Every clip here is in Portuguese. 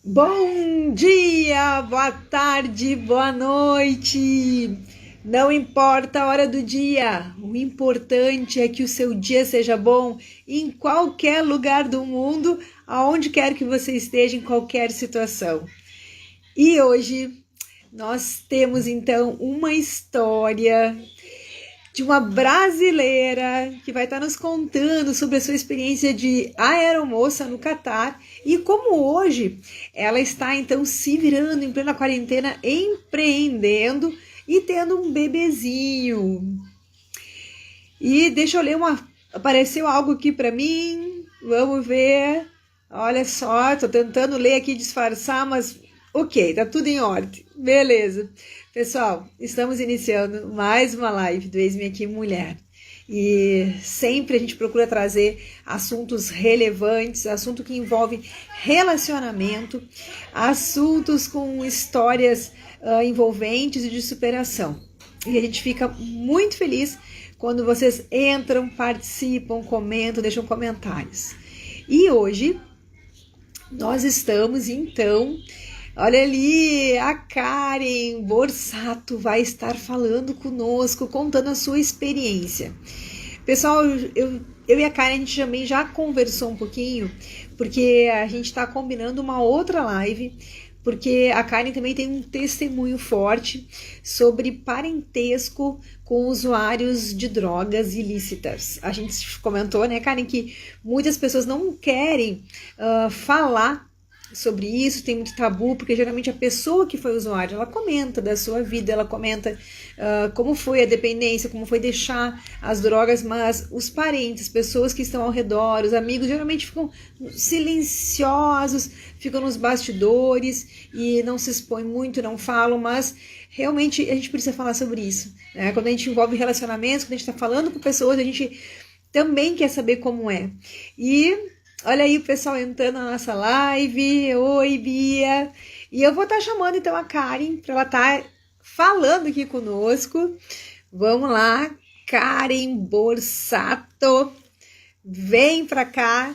Bom dia, boa tarde, boa noite. Não importa a hora do dia, o importante é que o seu dia seja bom em qualquer lugar do mundo, aonde quer que você esteja, em qualquer situação. E hoje nós temos então uma história de uma brasileira que vai estar nos contando sobre a sua experiência de aeromoça no Catar e como hoje ela está então se virando em plena quarentena, empreendendo e tendo um bebezinho. E deixa eu ler uma. Apareceu algo aqui para mim. Vamos ver. Olha só, tô tentando ler aqui disfarçar, mas ok, tá tudo em ordem. Beleza. Pessoal, estamos iniciando mais uma live do Eis-me Aqui Mulher. E sempre a gente procura trazer assuntos relevantes, assunto que envolve relacionamento, assuntos com histórias envolventes e de superação. E a gente fica muito feliz quando vocês entram, participam, comentam, deixam comentários. E hoje nós estamos então, olha ali, a Karen Borsato vai estar falando conosco, contando a sua experiência. Pessoal, eu e a Karen, a gente também já conversou um pouquinho, porque a gente está combinando uma outra live, porque a Karen também tem um testemunho forte sobre parentesco com usuários de drogas ilícitas. A gente comentou, né, Karen, que muitas pessoas não querem falar sobre isso, tem muito tabu, porque geralmente a pessoa que foi usuária, ela comenta da sua vida, ela comenta como foi a dependência, como foi deixar as drogas, mas os parentes, pessoas que estão ao redor, os amigos, geralmente ficam silenciosos, ficam nos bastidores e não se expõem muito, não falam, mas realmente a gente precisa falar sobre isso, né? Quando a gente envolve relacionamentos, quando a gente está falando com pessoas, a gente também quer saber como é. E olha aí o pessoal entrando na nossa live. Oi, Bia. E eu vou estar chamando então a Karen para ela estar falando aqui conosco. Vamos lá, Karen Borsato. Vem para cá.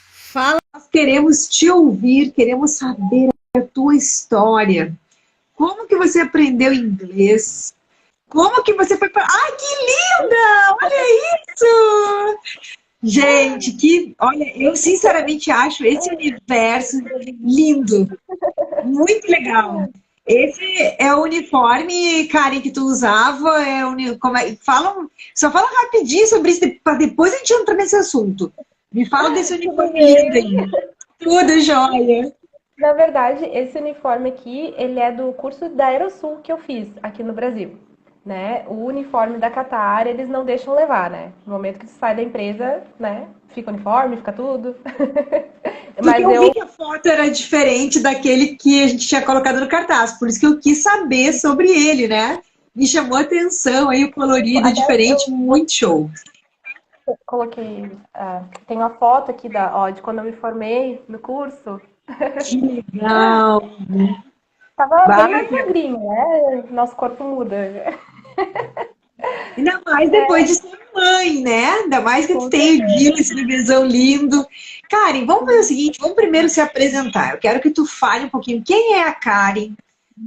Fala. Nós queremos te ouvir, queremos saber a tua história. Como que você aprendeu inglês? Como que você foi para... Ai, que linda! Olha isso! Gente, olha, eu sinceramente acho esse universo lindo, muito legal. Esse é o uniforme, Karen, que tu usava, só fala rapidinho sobre isso, para depois a gente entrar nesse assunto. Me fala desse uniforme lindo aí. Tudo jóia. Na verdade, esse uniforme aqui, ele é do curso da Aerosul que eu fiz aqui no Brasil, né? O uniforme da Qatar, eles não deixam levar, né? No momento que tu sai da empresa, né? Fica o uniforme, fica tudo. Porque Mas eu vi eu, que a foto era diferente daquele que a gente tinha colocado no cartaz, por isso que eu quis saber sobre ele, né? Me chamou a atenção aí o colorido até diferente, eu muito show. coloquei, tem uma foto aqui de quando eu me formei no curso. Que legal! Tava bem mais Bárbara. magrinho, né? Nosso corpo muda. Ainda mais depois de ser mãe, né? Ainda mais que tu Com tem o certeza. Gil, esse bebezão lindo. Karen, vamos fazer o seguinte, vamos primeiro se apresentar. Eu quero que tu fale um pouquinho quem é a Karen,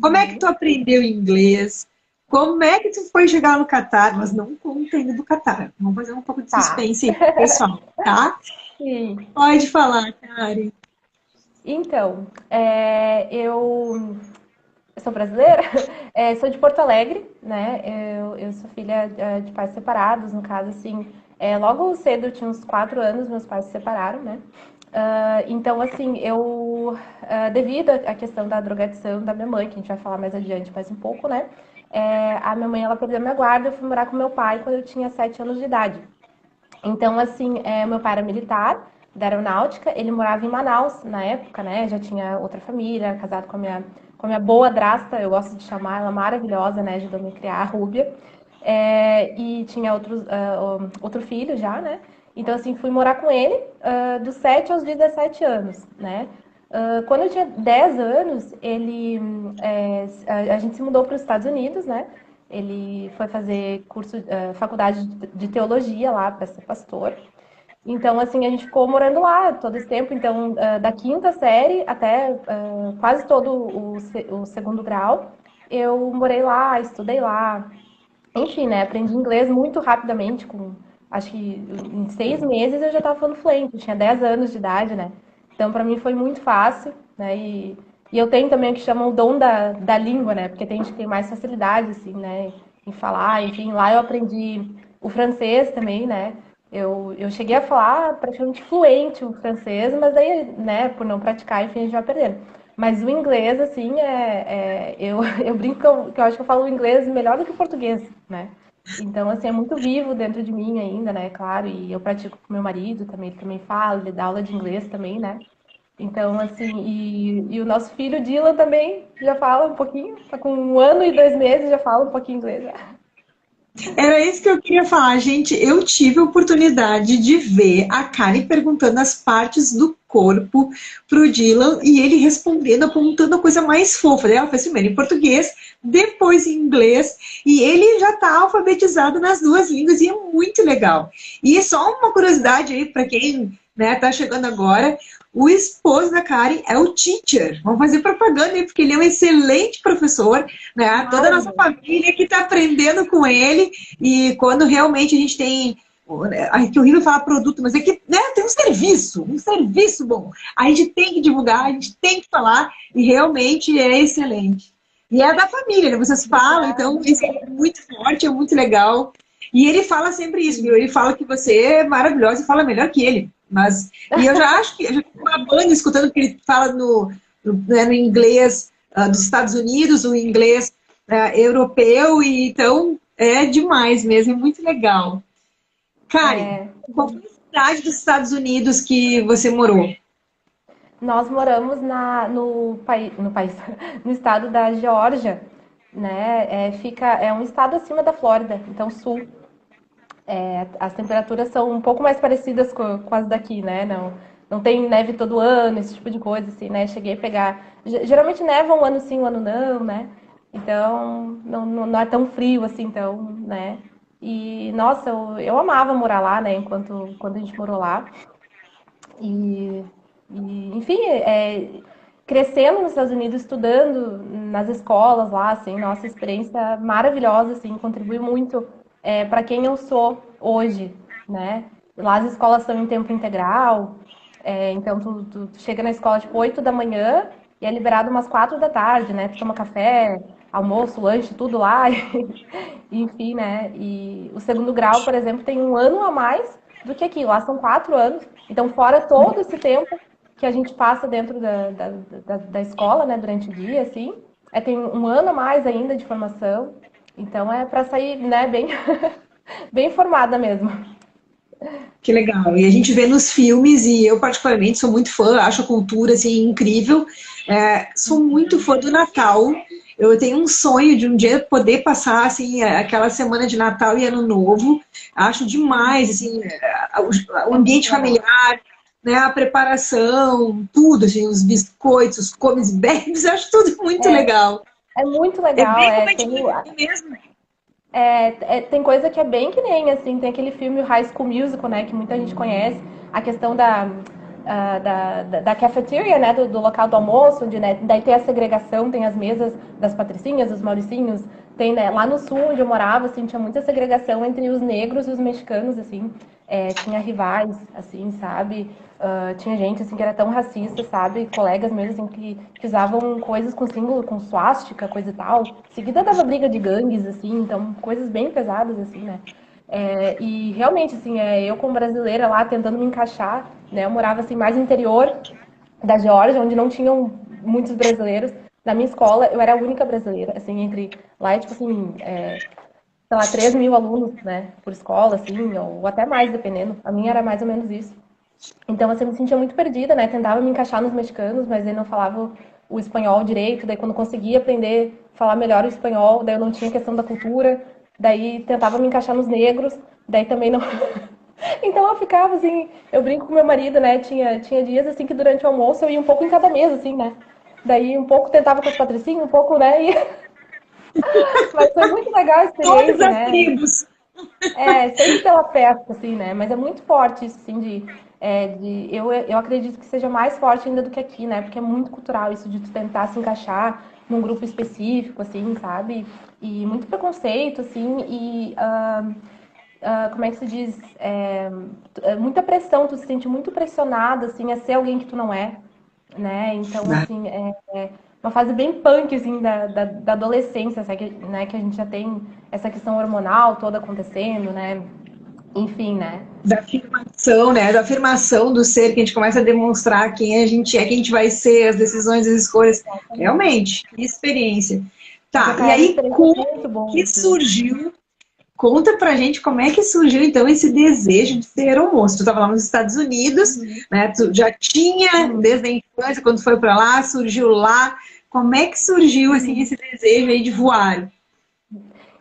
como é que tu aprendeu inglês, como é que tu foi chegar no Catar, mas não conta ainda do Catar. Vamos fazer um pouco de Tá. suspense aí pro pessoal, tá? Sim. Pode falar, Karen. Então, eu sou brasileira, sou de Porto Alegre, né? Eu sou filha de pais separados, no caso, assim, logo cedo, eu tinha uns 4 anos, meus pais se separaram, né? Então, assim, devido à questão da drogadição da minha mãe, que a gente vai falar mais adiante mais um pouco, né? A minha mãe, ela perdeu minha guarda, eu fui morar com meu pai quando eu tinha 7 anos de idade. Então, assim, meu pai era militar da aeronáutica, ele morava em Manaus na época, né? Já tinha outra família, casado com a minha boa drasta, eu gosto de chamar ela maravilhosa, né? Ajudou me a criar a Rúbia. E tinha outro filho já, né? Então, assim, fui morar com ele dos 7 aos 17 anos, né? Quando eu tinha 10 anos, a gente se mudou para os Estados Unidos, né? Ele foi fazer faculdade de teologia lá para ser pastor. Então, assim, a gente ficou morando lá todo esse tempo. Então, da quinta série até quase todo o segundo grau, eu morei lá, estudei lá. Enfim, né? Aprendi inglês muito rapidamente. Acho que em 6 meses eu já estava falando fluente. Eu tinha 10 anos de idade, né? Então, para mim foi muito fácil, né? E eu tenho também o que chamam o dom da língua, né? Porque tem gente que tem mais facilidade, assim, né? Em falar. Enfim, lá eu aprendi o francês também, né? Eu cheguei a falar praticamente fluente o francês, mas daí, né, por não praticar, enfim, a gente vai perdendo. Mas o inglês, assim, eu brinco que eu acho que eu falo inglês melhor do que o português, né? Então, assim, é muito vivo dentro de mim ainda, né? Claro, e eu pratico com meu marido também, ele também fala, ele dá aula de inglês também, né? Então, assim, e o nosso filho Dylan também já fala um pouquinho, tá com 1 ano e 2 meses, já fala um pouquinho inglês. Era isso que eu queria falar, gente. Eu tive a oportunidade de ver a Karen perguntando as partes do corpo pro Dylan e ele respondendo, apontando a coisa mais fofa. Ela fez primeiro em português, depois em inglês, e ele já está alfabetizado nas duas línguas e é muito legal. E só uma curiosidade aí para quem tá chegando agora, o esposo da Karen é o teacher. Vamos fazer propaganda aí, porque ele é um excelente professor, né? Toda a nossa Maravilhoso. família que está aprendendo com ele. E quando realmente a gente tem. Ai, que horrível falar produto, mas é que tem um serviço bom. A gente tem que divulgar, a gente tem que falar, e realmente é excelente. E é da família, né? Vocês falam, então isso é muito forte, é muito legal. E ele fala sempre isso, viu? Ele fala que você é maravilhosa e fala melhor que ele. E eu já acho que eu já fico babando escutando que ele fala no inglês dos Estados Unidos, o inglês europeu, e então é demais mesmo, é muito legal. Karen, É, qual foi a cidade dos Estados Unidos que você morou? nós moramos no país, no estado da Geórgia, né? É um estado acima da Flórida, então sul. As temperaturas são um pouco mais parecidas com as daqui, né? Não tem neve todo ano, esse tipo de coisa, assim, né? Cheguei a pegar. Geralmente neva um ano sim, um ano não, né? Então não é tão frio assim, então, né? E, nossa, eu amava morar lá, né? Quando a gente morou lá. E, enfim, crescendo nos Estados Unidos, estudando nas escolas lá, assim, nossa experiência maravilhosa, assim, contribui muito para quem eu sou hoje, né? Lá as escolas são em tempo integral, então tu chega na escola tipo 8 da manhã e é liberado umas 4 da tarde, né? Tu toma café, almoço, lanche, tudo lá, enfim, né? E o segundo grau, por exemplo, tem um ano a mais do que aqui. Lá são 4 anos. Então, fora todo esse tempo que a gente passa dentro da escola, né, durante o dia, assim, tem um ano a mais ainda de formação. Então, é para sair, né, bem, bem formada mesmo. Que legal. E a gente vê nos filmes, e eu particularmente sou muito fã, acho a cultura assim, incrível. Sou muito fã do Natal. Eu tenho um sonho de um dia poder passar assim, aquela semana de Natal e Ano Novo. Acho demais assim, o É muito ambiente legal. familiar, né, a preparação, tudo, assim, os biscoitos, os comes e bebes, acho tudo muito legal. É muito É legal. bem como a gente vive aqui mesmo. Tem coisa que é bem que nem, assim, tem aquele filme High School Musical, né, que muita gente conhece, a questão da cafeteria, né, do local do almoço, onde, né, daí tem a segregação, tem as mesas das patricinhas, dos mauricinhos, tem, né, lá no sul, onde eu morava, assim, tinha muita segregação entre os negros e os mexicanos, assim, tinha rivais, assim, sabe, tinha gente, assim, que era tão racista, sabe, colegas meus, assim, que usavam coisas com símbolo, com suástica, coisa e tal, em seguida dava briga de gangues, assim, então, coisas bem pesadas, assim, né, e realmente, assim, eu como brasileira lá tentando me encaixar, né? Eu morava assim mais no interior da Geórgia, onde não tinham muitos brasileiros. Na minha escola, eu era a única brasileira, assim, entre lá, tipo assim, sei lá, 3 mil alunos, né, por escola, assim, ou até mais, dependendo. A minha era mais ou menos isso. Então, assim, eu me sentia muito perdida, né? Tentava me encaixar nos mexicanos, mas aí não falava o espanhol direito. Daí, quando conseguia aprender a falar melhor o espanhol, daí eu não tinha questão da cultura. Daí, tentava me encaixar nos negros. Daí, também não. Então, eu ficava, assim, eu brinco com meu marido, né? Tinha dias, assim, que durante o almoço eu ia um pouco em cada mesa, assim, né? Daí, um pouco tentava com os patricinhos, um pouco, né? Mas foi muito legal a Todas experiência, as né? tribos. Sempre pela festa, assim, né? Mas é muito forte isso, assim, eu acredito que seja mais forte ainda do que aqui, né? Porque é muito cultural isso de tu tentar se encaixar num grupo específico, assim, sabe? E muito preconceito, assim, como é que se diz? Muita pressão, tu se sente muito pressionada, assim, a ser alguém que tu não é, né? Então, assim, é uma fase bem punk, assim, da adolescência, sabe? Né? Que a gente já tem essa questão hormonal toda acontecendo, né? Enfim, né? Da afirmação, né? Da afirmação do ser, que a gente começa a demonstrar quem a gente é, quem a gente vai ser, as decisões, as escolhas. Realmente, que experiência. Já Tá, e é uma aí, experiência como muito boa, que assim. surgiu? Conta pra gente como é que surgiu, então, esse desejo de ser aeromoça. Tu estava lá nos Estados Unidos, Uhum, né? Tu já tinha, uhum, desde a infância, quando foi para lá, surgiu lá. Como é que surgiu, assim, uhum. esse desejo aí de voar?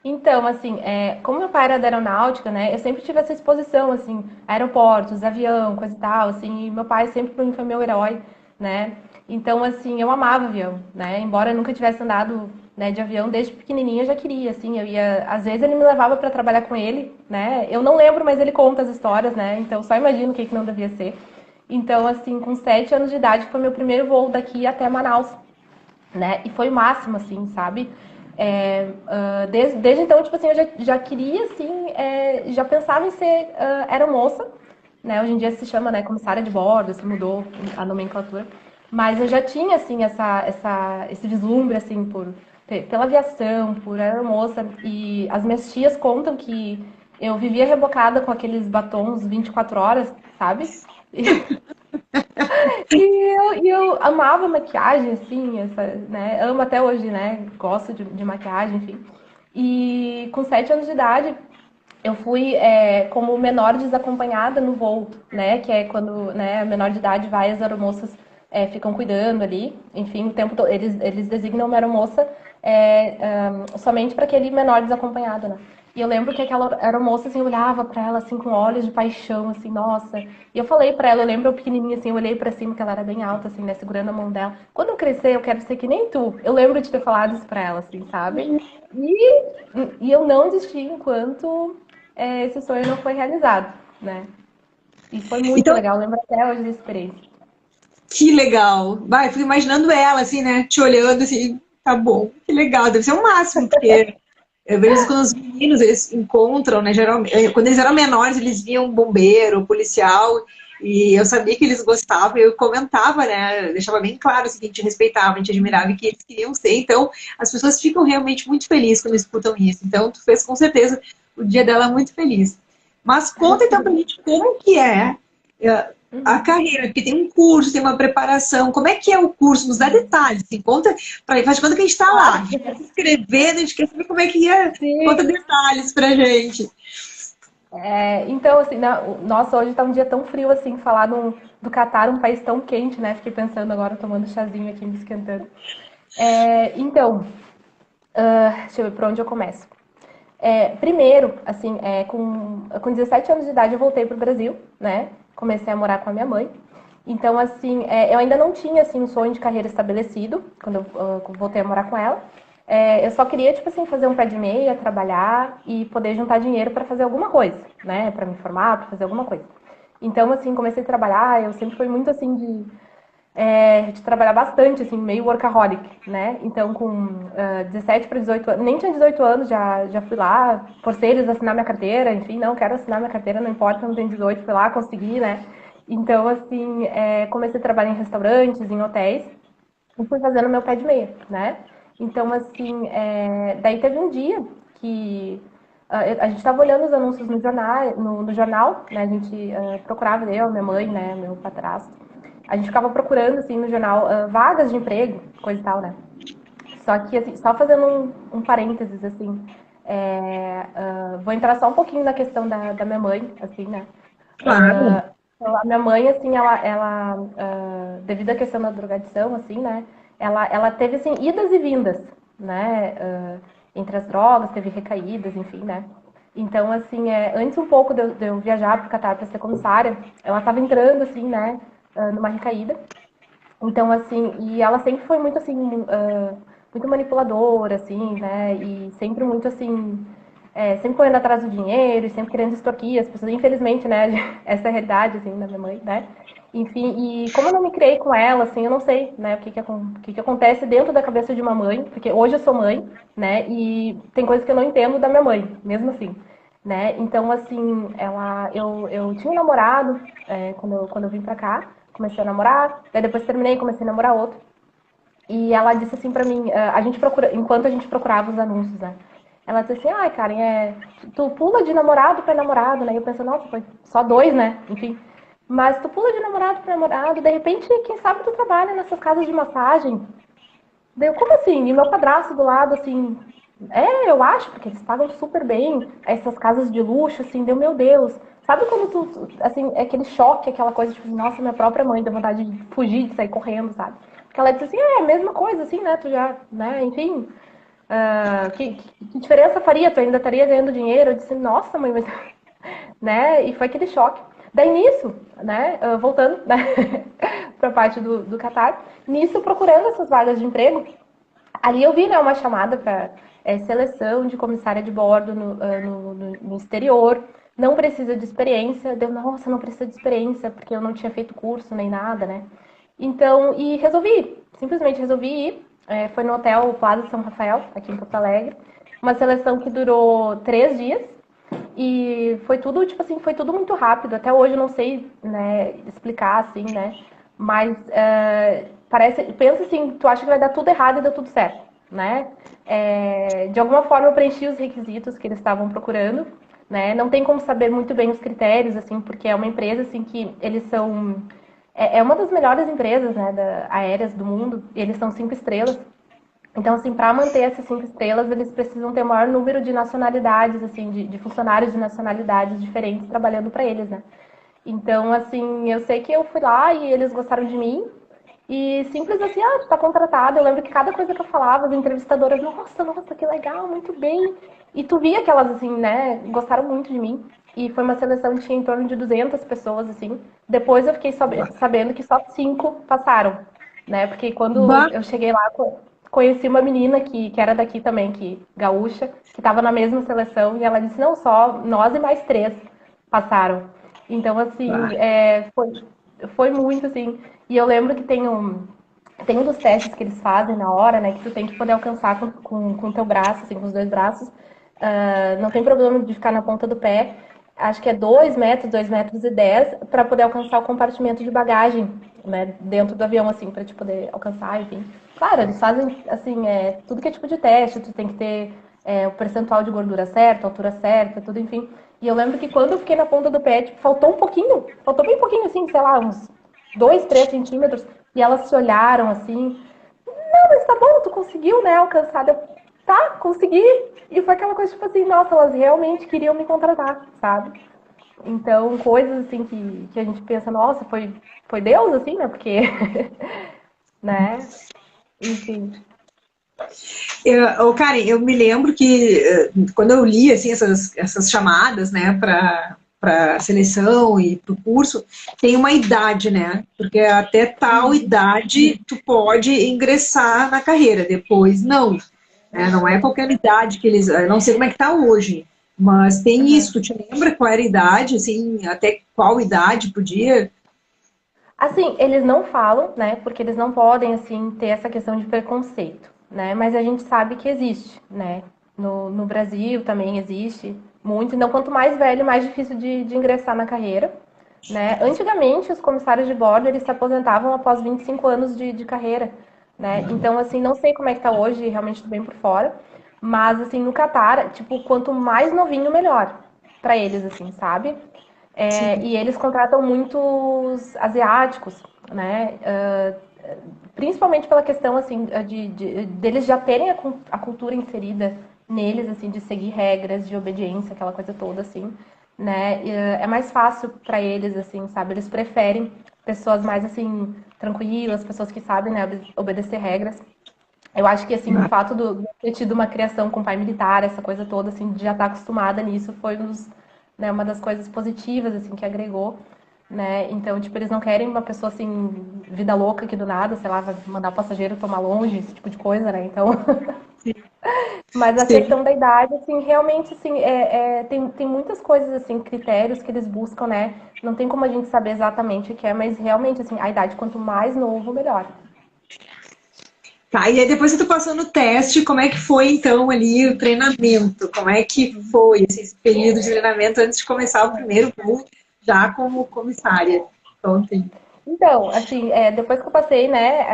Então, assim, como meu pai era da aeronáutica, né, eu sempre tive essa exposição, assim, aeroportos, avião, coisa e tal, assim, e meu pai sempre pra mim foi meu herói, né, então, assim, eu amava avião, né, embora eu nunca tivesse andado, né, de avião, desde pequenininha eu já queria, assim, eu ia, às vezes ele me levava para trabalhar com ele, né, eu não lembro, mas ele conta as histórias, né, então só imagino o que não devia ser. Então, assim, com 7 anos de idade foi meu primeiro voo daqui até Manaus, né? E foi o máximo, assim, sabe? Desde então, tipo assim, eu já queria, assim, já pensava em ser aeromoça, né? Hoje em dia se chama, né, comissária de bordo, se mudou a nomenclatura. Mas eu já tinha, assim, esse vislumbre, assim, pela aviação, por aeromoça. E as minhas tias contam que eu vivia rebocada com aqueles batons 24 horas, sabe? E eu amava maquiagem, assim, né? Amo até hoje, né? Gosto de maquiagem, enfim. E com 7 anos de idade, eu fui como menor desacompanhada no voo, né? Que é quando, né, a menor de idade vai, as aeromoças ficam cuidando ali. Enfim, o tempo todo, eles designam uma aeromoça somente para aquele menor desacompanhado, né? E eu lembro que aquela aeromoça, assim, olhava para ela, assim, com olhos de paixão, assim, nossa. E eu falei para ela, eu lembro eu pequenininha, assim, eu olhei para cima, que ela era bem alta, assim, né, segurando a mão dela. Quando eu crescer, eu quero ser que nem tu. Eu lembro de ter falado isso para ela, assim, sabe? E, e eu não desisti enquanto esse sonho não foi realizado, né? E foi muito Então, legal, eu lembro até hoje dessa experiência. que legal. Vai, fico imaginando ela, assim, né? Te olhando, assim, tá bom, que legal. Deve ser o máximo, porque eu vejo isso quando os meninos, eles encontram, né? Geralmente, quando eles eram menores, eles viam um bombeiro, policial, e eu sabia que eles gostavam, eu comentava, né? Eu deixava bem claro assim, que a gente respeitava, a gente admirava e que eles queriam ser. Então, as pessoas ficam realmente muito felizes quando escutam isso. Então, tu fez com certeza o dia dela muito feliz. Mas conta então pra gente como que é a Uhum. carreira, porque tem um curso, tem uma preparação. Como é que é o curso? Nos dá detalhes, assim, conta, faz de conta que a gente está lá, a Claro. gente está se inscrevendo, a gente quer saber como é que é. Conta Sim. detalhes pra gente. Então, assim, nossa, hoje tá um dia tão frio, assim, falar do Catar, um país tão quente, né? Fiquei pensando agora, tomando chazinho aqui, me esquentando. Então, deixa eu ver por onde eu começo. Primeiro, assim, com 17 anos de idade eu voltei pro Brasil, né? Comecei a morar com a minha mãe. Então, assim, eu ainda não tinha, assim, um sonho de carreira estabelecido quando eu voltei a morar com ela. Eu só queria, tipo assim, fazer um pé de meia, trabalhar e poder juntar dinheiro para fazer alguma coisa, né? Para me formar, para fazer alguma coisa. Então, assim, comecei a trabalhar, eu sempre fui muito, assim, de trabalhar bastante, assim, meio workaholic, né? Então, com 17 para 18 anos, nem tinha 18 anos, já fui lá, forcei eles a assinar minha carteira, enfim, não, quero assinar minha carteira, não importa, não tenho 18, fui lá, consegui, né? Então, assim, comecei a trabalhar em restaurantes, em hotéis, e fui fazendo meu pé de meia, né? Então, assim, daí teve um dia que a gente estava olhando os anúncios no jornal, né? A gente procurava, eu, minha mãe, né, meu padrasto, a gente ficava procurando, assim, no jornal, vagas de emprego, coisa e tal, né? Só que, assim, só fazendo um parênteses, assim, vou entrar só um pouquinho na questão da minha mãe, assim, né? Claro. Então, a minha mãe, assim, devido à questão da drogadição, assim, né? Ela teve, assim, idas e vindas, né? Entre as drogas, teve recaídas, enfim, né? Então, assim, antes um pouco de eu viajar para o Catar para ser comissária, ela estava entrando, assim, né? Numa recaída. Então, assim, e ela sempre foi muito, assim, muito manipuladora, assim, né? E sempre muito, assim, sempre correndo atrás do dinheiro, e sempre querendo extorquir as pessoas. Infelizmente, né? Essa é a realidade, assim, da minha mãe, né? Enfim, e como eu não me criei com ela, assim, eu não sei, né, o que acontece dentro da cabeça de uma mãe, porque hoje eu sou mãe, né, e tem coisas que eu não entendo da minha mãe, mesmo assim, né, então, assim, eu tinha um namorado, quando eu vim pra cá, comecei a namorar, daí depois terminei, comecei a namorar outro, e ela disse assim pra mim, enquanto a gente procurava os anúncios, né, ela disse assim, ai, Karen, tu pula de namorado pra namorado, né? E eu pensei, nossa, foi só dois, né? Enfim. Mas tu pula de namorado pra namorado, de repente, quem sabe tu trabalha nessas casas de massagem. Daí eu, como assim? E meu padrasto do lado, assim, eu acho, porque eles pagam super bem, essas casas de luxo, assim, deu, meu Deus. Sabe quando assim, é aquele choque, aquela coisa, tipo, nossa, minha própria mãe deu vontade de fugir, de sair correndo, sabe? Porque ela disse assim, é a mesma coisa, assim, né? Tu já, né, enfim, que diferença faria? Tu ainda estaria ganhando dinheiro? Eu disse, nossa, mãe, mas... né? E foi aquele choque. Daí nisso, né? Voltando, né? para a parte do Catar, nisso procurando essas vagas de emprego, ali eu vi, né, uma chamada para seleção de comissária de bordo no exterior. Não precisa de experiência. Deu, nossa, não precisa de experiência, porque eu não tinha feito curso nem nada, né? Então, e resolvi, simplesmente resolvi ir. Foi no hotel Plaza São Rafael, aqui em Porto Alegre. Uma seleção que durou 3 dias. E foi tudo, tipo assim, foi tudo muito rápido. Até hoje eu não sei, né, explicar, assim, né? Mas pensa assim, tu acha que vai dar tudo errado e deu tudo certo, né? De alguma forma eu preenchi os requisitos que eles estavam procurando, né? Não tem como saber muito bem os critérios, assim, porque é uma empresa, assim, que eles são... É uma das melhores empresas, né, aéreas do mundo. E eles são 5 estrelas. Então, assim, para manter essas 5 estrelas, eles precisam ter o maior número de nacionalidades, assim, de funcionários de nacionalidades diferentes trabalhando para eles, né? Então, assim, eu sei que eu fui lá e eles gostaram de mim. E simples assim, tu tá contratada. Eu lembro que cada coisa que eu falava, as entrevistadoras, nossa, que legal, muito bem. E tu via que elas, assim, né, gostaram muito de mim. E foi uma seleção que tinha em torno de 200 pessoas, assim. Depois eu fiquei sabendo que só 5 passaram, né? Porque quando Bah, eu cheguei lá, conheci uma menina que era daqui também, gaúcha, que estava na mesma seleção. E ela disse, não, só nós e mais 3 passaram. Então, assim, bah. foi muito, assim. E eu lembro que tem um dos testes que eles fazem na hora, né? Que tu tem que poder alcançar com o teu braço, assim, com os 2 braços. Não tem problema de ficar na ponta do pé. Acho que é 2 metros, 2,10 m, para poder alcançar o compartimento de bagagem, né? Dentro do avião, assim, para te poder alcançar, enfim. Claro, eles fazem, assim, tudo que é tipo de teste. Tu tem que ter o percentual de gordura certo, a altura certa, tudo, enfim. E eu lembro que quando eu fiquei na ponta do pé, tipo, faltou bem pouquinho, assim, sei lá, uns 2, 3 centímetros, e elas se olharam assim, não, mas tá bom, tu conseguiu, né, alcançar. Tá, consegui. E foi aquela coisa, tipo assim, nossa, elas realmente queriam me contratar, sabe? Então, coisas assim que a gente pensa, nossa, foi Deus, assim, né? Porque, né? Enfim. Karen, eu me lembro que quando eu li assim, essas chamadas, né, para seleção e para o curso, tem uma idade, né? Porque até tal idade tu pode ingressar na carreira, depois não. Né? Não é qualquer idade que eles. Eu não sei como é que tá hoje, mas tem Uhum. isso. Tu te lembra qual era a idade, assim, até qual idade podia? Assim, eles não falam, né? Porque eles não podem, assim, ter essa questão de preconceito, né? Mas a gente sabe que existe, né? No Brasil também existe muito. Então, quanto mais velho, mais difícil de ingressar na carreira, né? Antigamente, os comissários de bordo, eles se aposentavam após 25 anos de carreira, né? Então, assim, não sei como é que tá hoje, realmente tô bem por fora. Mas, assim, no Catar, tipo, quanto mais novinho, melhor para eles, assim, sabe? Sim. E eles contratam muitos asiáticos, né? Principalmente pela questão assim deles já terem a cultura inserida neles, assim, de seguir regras, de obediência, aquela coisa toda, assim, né? É mais fácil para eles, assim, sabe? Eles preferem pessoas mais assim tranquilas, pessoas que sabem, né, obedecer regras. Eu acho que assim o fato de ter tido uma criação com pai militar, essa coisa toda, assim, de já estar acostumada nisso, foi né, uma das coisas positivas assim que agregou, né? Então, tipo, eles não querem uma pessoa assim vida louca que do nada, sei lá, vai mandar o passageiro tomar longe, esse tipo de coisa, né? Então, Mas a Sim. questão da idade, assim, realmente, assim, tem muitas coisas, assim, critérios que eles buscam, né? Não tem como a gente saber exatamente o que é, mas realmente, assim, a idade, quanto mais novo, melhor. Tá, e aí depois que tu passou no teste, como é que foi então ali o treinamento? Como é que foi esse período de treinamento antes de começar o primeiro voo já como comissária? Ontem. Então, assim, depois que eu passei, né,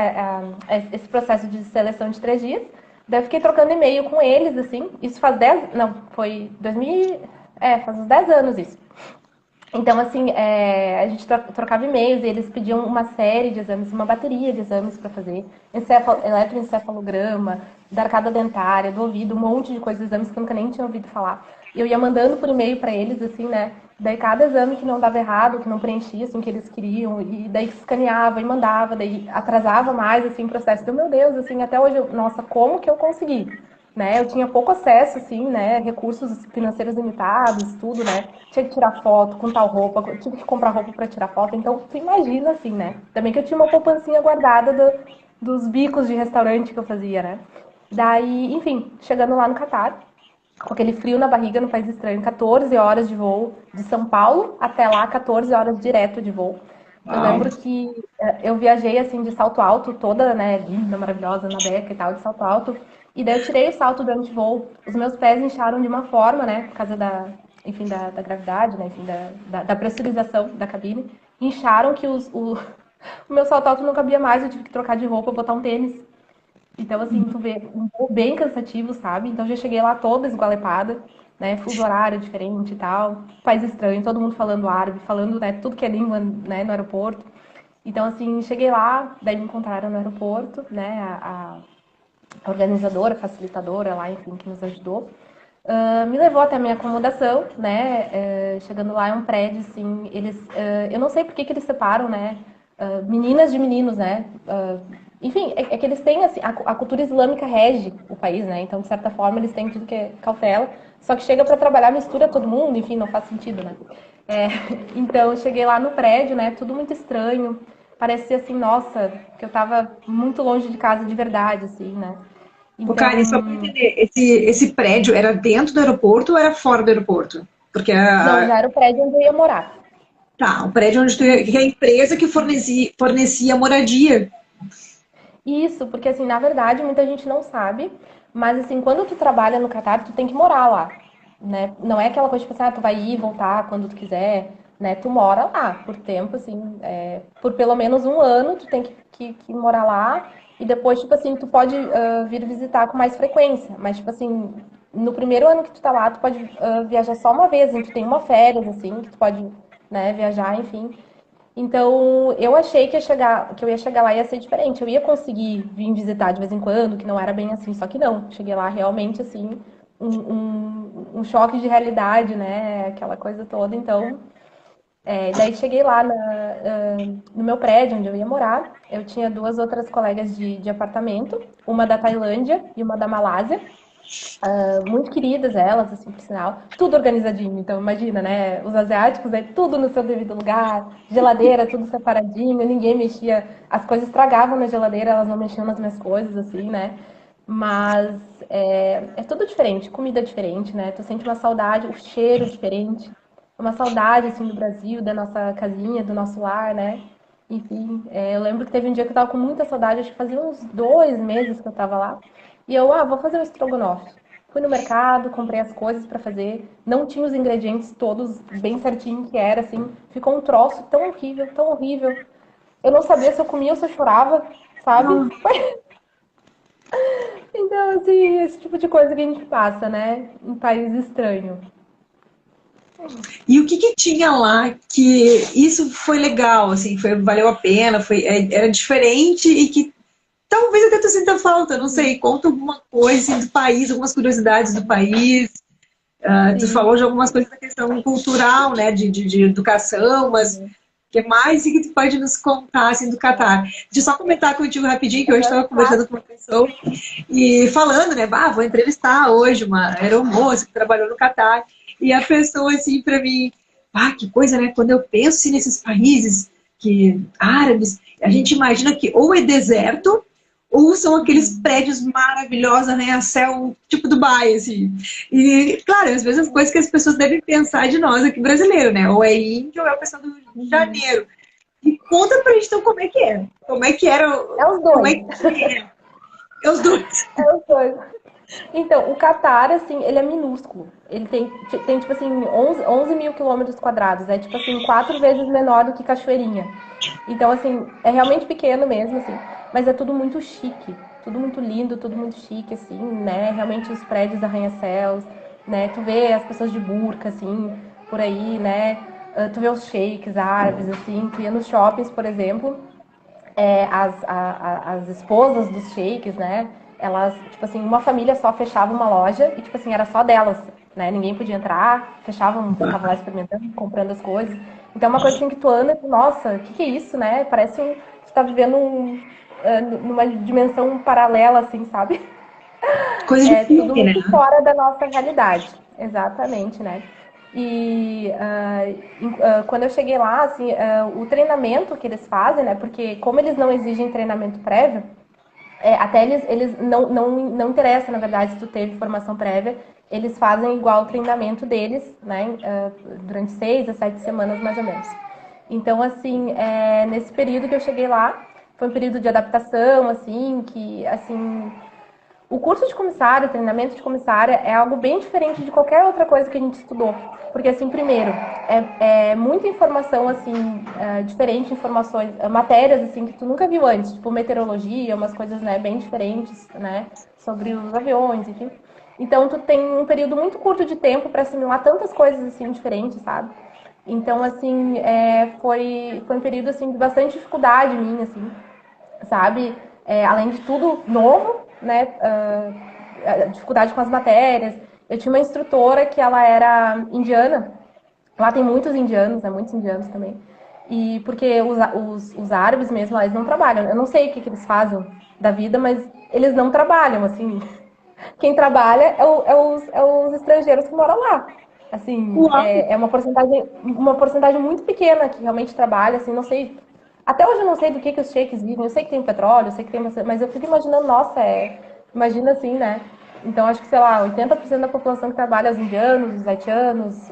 esse processo de seleção de 3 dias, daí eu fiquei trocando e-mail com eles, assim, isso faz 10, não, foi 2000, faz uns 10 anos isso. Então, assim, a gente trocava e-mails e eles pediam uma série de exames, uma bateria de exames para fazer, eletroencefalograma, da arcada dentária, do ouvido, um monte de coisas, exames que eu nunca nem tinha ouvido falar. E eu ia mandando por e-mail para eles, assim, né? Daí cada exame que não dava errado, que não preenchia, assim, o que eles queriam, e daí escaneava e mandava, daí atrasava mais, assim, o processo. Então, meu Deus, assim, até hoje, nossa, como que eu consegui? Né? Eu tinha pouco acesso, assim, né? Recursos financeiros limitados, tudo, né? Tinha que tirar foto com tal roupa, tive que comprar roupa para tirar foto. Então, tu imagina, assim, né? Também que eu tinha uma poupancinha guardada dos bicos de restaurante que eu fazia, né? Daí, enfim, chegando lá no Catar, com aquele frio na barriga no país estranho, 14 horas de voo de São Paulo até lá, 14 horas direto de voo. Eu Uau. lembro que eu viajei assim de salto alto, toda, né, linda, maravilhosa, na beca e tal, de salto alto. E daí eu tirei o salto durante o voo. Os meus pés incharam de uma forma, né, por causa enfim, da gravidade, né, enfim, da pressurização da cabine. Incharam que o meu salto alto não cabia mais, eu tive que trocar de roupa, botar um tênis. Então, assim, tu vê um voo bem cansativo, sabe? Então, já cheguei lá toda esgualepada, né? Fuso horário diferente e tal. País estranho, todo mundo falando árabe, falando, né, tudo que é língua, né, no aeroporto. Então, assim, cheguei lá, daí me encontraram no aeroporto, né? A organizadora, a facilitadora lá, enfim, que nos ajudou. Me levou até a minha acomodação, né? Chegando lá é um prédio, assim, eu não sei por que eles separam, né? Meninas de meninos, né? Enfim, é que eles têm, assim, a cultura islâmica rege o país, né? Então, de certa forma, eles têm tudo que é cautela. Só que chega para trabalhar, mistura todo mundo, enfim, não faz sentido, né? É, então, eu cheguei lá no prédio, né? Tudo muito estranho. Parecia assim, nossa, que eu tava muito longe de casa de verdade, assim, né? Ô, Karen, só para Então, entender, esse prédio era dentro do aeroporto ou era fora do aeroporto? Porque não, já era o prédio onde eu ia morar. tá, o prédio onde que é a empresa que fornecia moradia. Isso, porque assim, na verdade, muita gente não sabe, mas assim, quando tu trabalha no Catar, tu tem que morar lá, né? Não é aquela coisa tipo assim, tu vai ir e voltar quando tu quiser, né? Tu mora lá por tempo, assim, por pelo menos um ano, tu tem que morar lá e depois, tipo assim, tu pode vir visitar com mais frequência, mas tipo assim, no primeiro ano que tu tá lá, tu pode viajar só uma vez, assim, tu tem uma férias, assim, que tu pode, né, viajar, enfim. Então, eu achei que eu ia chegar lá e ia ser diferente. Eu ia conseguir vir visitar de vez em quando, que não era bem assim, só que não. Cheguei lá realmente assim, um choque de realidade, né? Aquela coisa toda. Então, daí cheguei lá no meu prédio onde eu ia morar. Eu tinha duas outras colegas de apartamento, uma da Tailândia e uma da Malásia. Muito queridas elas, assim, por sinal. Tudo organizadinho. Então, imagina, né? Os asiáticos, tudo no seu devido lugar. Geladeira, tudo separadinho. Ninguém mexia. As coisas estragavam na geladeira, elas não mexiam nas minhas coisas, assim, né? Mas é tudo diferente. Comida diferente, né? Tu sente uma saudade, o cheiro diferente. Uma saudade, assim, do Brasil, da nossa casinha, do nosso lar, né? Enfim, eu lembro que teve um dia que eu tava com muita saudade, acho que fazia uns 2 meses que eu tava lá. E eu, vou fazer um estrogonofe. Fui no mercado, comprei as coisas pra fazer. Não tinha os ingredientes todos bem certinho que era, assim. Ficou um troço tão horrível, tão horrível. Eu não sabia se eu comia ou se eu chorava, sabe? Então, assim, esse tipo de coisa que a gente passa, né? Em país estranho. E o que que tinha lá que isso foi legal, assim, valeu a pena, era diferente e que talvez até tu sinta falta, não sei, conta alguma coisa assim, do país, algumas curiosidades do país. Tu Sim, falou de algumas coisas da questão cultural, né, de educação, mas o sim. que mais que tu pode nos contar assim, do Catar? Deixa eu só comentar contigo rapidinho, que hoje Aham, estava claro. conversando com uma pessoa e falando, né, vou entrevistar hoje uma aeromoça que trabalhou no Catar, e a pessoa assim para mim, que coisa, né, quando eu penso assim, nesses países que árabes, a gente imagina que ou é deserto ou são aqueles prédios maravilhosos, arranha-céu, tipo Dubai, assim. E, claro, às vezes as coisas que as pessoas devem pensar de nós aqui brasileiro, né? Ou é índio ou é o pessoal do Rio de Janeiro. E conta pra gente, então, como é que é? Como é que era? É os Como é dois. que é? É os dois. É os dois. Então, o Catar, assim, ele é minúsculo. Ele tem tipo assim, 11 mil quilômetros quadrados. É, tipo assim, 4 vezes menor do que Cachoeirinha. Então, assim, é realmente pequeno mesmo, assim. Mas é tudo muito chique. Tudo muito lindo, tudo muito chique, assim, né? Realmente os prédios arranha-céus, né? Tu vê as pessoas de burca, assim, por aí, né? Tu vê os sheiks árabes, assim. Tu ia nos shoppings, por exemplo, as esposas dos sheiks, né? Elas, tipo assim, uma família só fechava uma loja e, tipo assim, era só delas, né? Ninguém podia entrar, fechavam, ficavam lá experimentando, comprando as coisas. Então é uma coisa assim que tu anda e, nossa, o que é isso, né? Parece tu tá vivendo numa dimensão paralela, assim, sabe? Coisa de É tudo filme, né? muito fora da nossa realidade. Exatamente, né? E quando eu cheguei lá, assim, o treinamento que eles fazem, né? Porque como eles não exigem treinamento prévio, até eles não interessa, na verdade, se tu teve formação prévia, eles fazem igual o treinamento deles, né? Durante 6 a 7 semanas, mais ou menos. Então, assim, nesse período que eu cheguei lá, foi um período de adaptação, assim, que, assim, o curso de comissário, o treinamento de comissária é algo bem diferente de qualquer outra coisa que a gente estudou. Porque, assim, primeiro, é muita informação, assim, diferente, informações, matérias, assim, que tu nunca viu antes, tipo meteorologia, umas coisas, né, bem diferentes, né, sobre os aviões, enfim. Então, tu tem um período muito curto de tempo para assimilar tantas coisas, assim, diferentes, sabe? Então, assim, foi um período, assim, de bastante dificuldade minha, assim, sabe? Além de tudo novo, né? Dificuldade com as matérias. Eu tinha uma instrutora que ela era indiana. Lá tem muitos indianos, né? Muitos indianos também. E porque os árabes mesmo, eles não trabalham. Eu não sei o que eles fazem da vida, mas eles não trabalham, assim. Quem trabalha é os estrangeiros que moram lá. Assim, Uau! é uma porcentagem muito pequena que realmente trabalha, assim, não sei. Até hoje eu não sei do que os sheiks vivem. Eu sei que tem petróleo, eu sei que tem, mas eu fico imaginando, nossa, imagina assim, né? Então acho que, sei lá, 80% da população que trabalha, os indianos, os haitianos,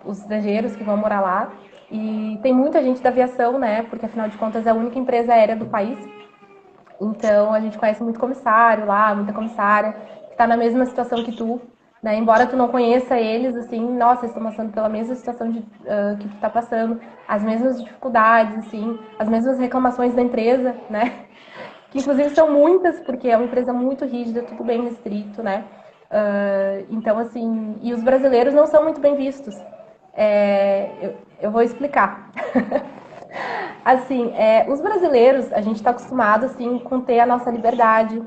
os estrangeiros que vão morar lá. E tem muita gente da aviação, né? Porque afinal de contas é a única empresa aérea do país. Então, a gente conhece muito comissário lá, muita comissária, que está na mesma situação que tu, né? Embora tu não conheça eles, assim, nossa, eles estão passando pela mesma situação que tu está passando, as mesmas dificuldades, assim, as mesmas reclamações da empresa, né? Que inclusive são muitas, porque é uma empresa muito rígida, tudo bem restrito, né? Então, assim, e os brasileiros não são muito bem vistos. Eu vou explicar. Assim, os brasileiros, a gente está acostumado, assim, com ter a nossa liberdade,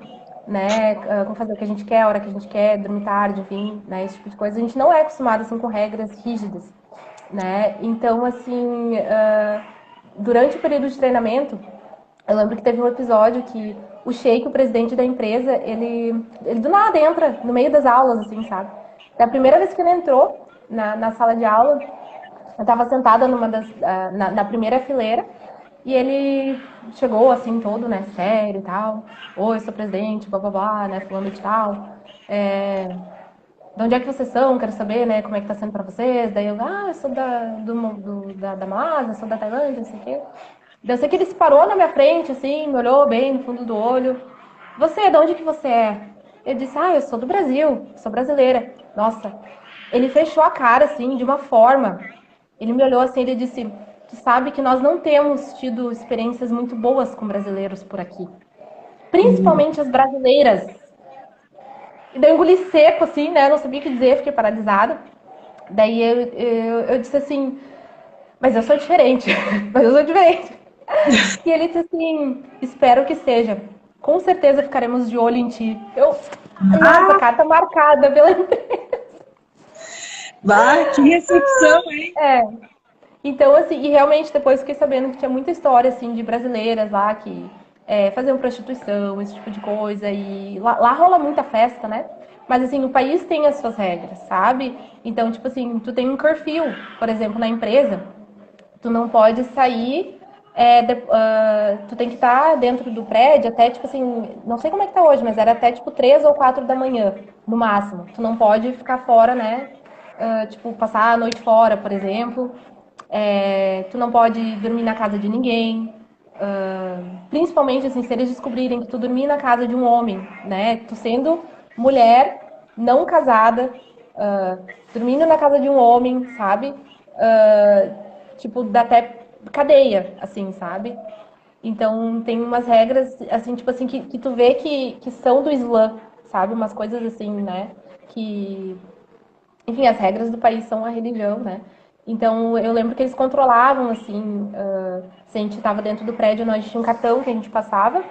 né? Com fazer o que a gente quer, a hora que a gente quer, dormir tarde, enfim, né? Esse tipo de coisa. A gente não é acostumado, assim, com regras rígidas, né? Então, assim, durante o período de treinamento, eu lembro que teve um episódio que o Sheik, o presidente da empresa, ele do nada entra no meio das aulas, assim, sabe? Da primeira vez que ele entrou na sala de aula, eu estava sentada na primeira fileira e ele chegou assim todo, né, sério e tal. Oi, sou presidente, blá blá blá, né, fulano de tal. De onde é que vocês são? Quero saber, né, como é que tá sendo pra vocês. Daí eu sou da Malásia, sou da Tailândia, não sei o quê. Daí eu sei que ele se parou na minha frente, assim, me olhou bem no fundo do olho. Você, de onde que você é? Eu disse, eu sou do Brasil, sou brasileira. Nossa, ele fechou a cara, assim, de uma forma. Ele me olhou assim, ele disse, tu sabe que nós não temos tido experiências muito boas com brasileiros por aqui. Principalmente as brasileiras. E daí eu engoli seco, assim, né? Eu não sabia o que dizer, fiquei paralisada. Daí eu disse assim, mas eu sou diferente. Mas eu sou diferente. E ele disse assim, espero que seja. Com certeza ficaremos de olho em ti. Nossa, a Ah, carta marcada pela empresa. vai, que recepção, hein? Então, assim, e realmente depois fiquei sabendo que tinha muita história, assim, de brasileiras lá que faziam prostituição, esse tipo de coisa. E lá rola muita festa, né? Mas, assim, o país tem as suas regras, sabe? Então, tipo assim, tu tem um curfew, por exemplo, na empresa. Tu não pode sair tu tem que estar dentro do prédio até, tipo assim, não sei como é que tá hoje, mas era até, tipo, 3 ou 4 da manhã, no máximo. Tu não pode ficar fora, né? Tipo, passar a noite fora, por exemplo. Tu não pode dormir na casa de ninguém. Principalmente, assim, se eles descobrirem que tu dormir na casa de um homem, né? Tu sendo mulher, não casada, dormindo na casa de um homem, sabe? Tipo, dá até cadeia, assim, sabe? Então, tem umas regras, assim, tipo assim, que tu vê que são do Islã, sabe? Umas coisas assim, né? Que, enfim, as regras do país são a religião, né? Então, eu lembro que eles controlavam, assim, se a gente estava dentro do prédio, nós tinha um cartão que a gente passava,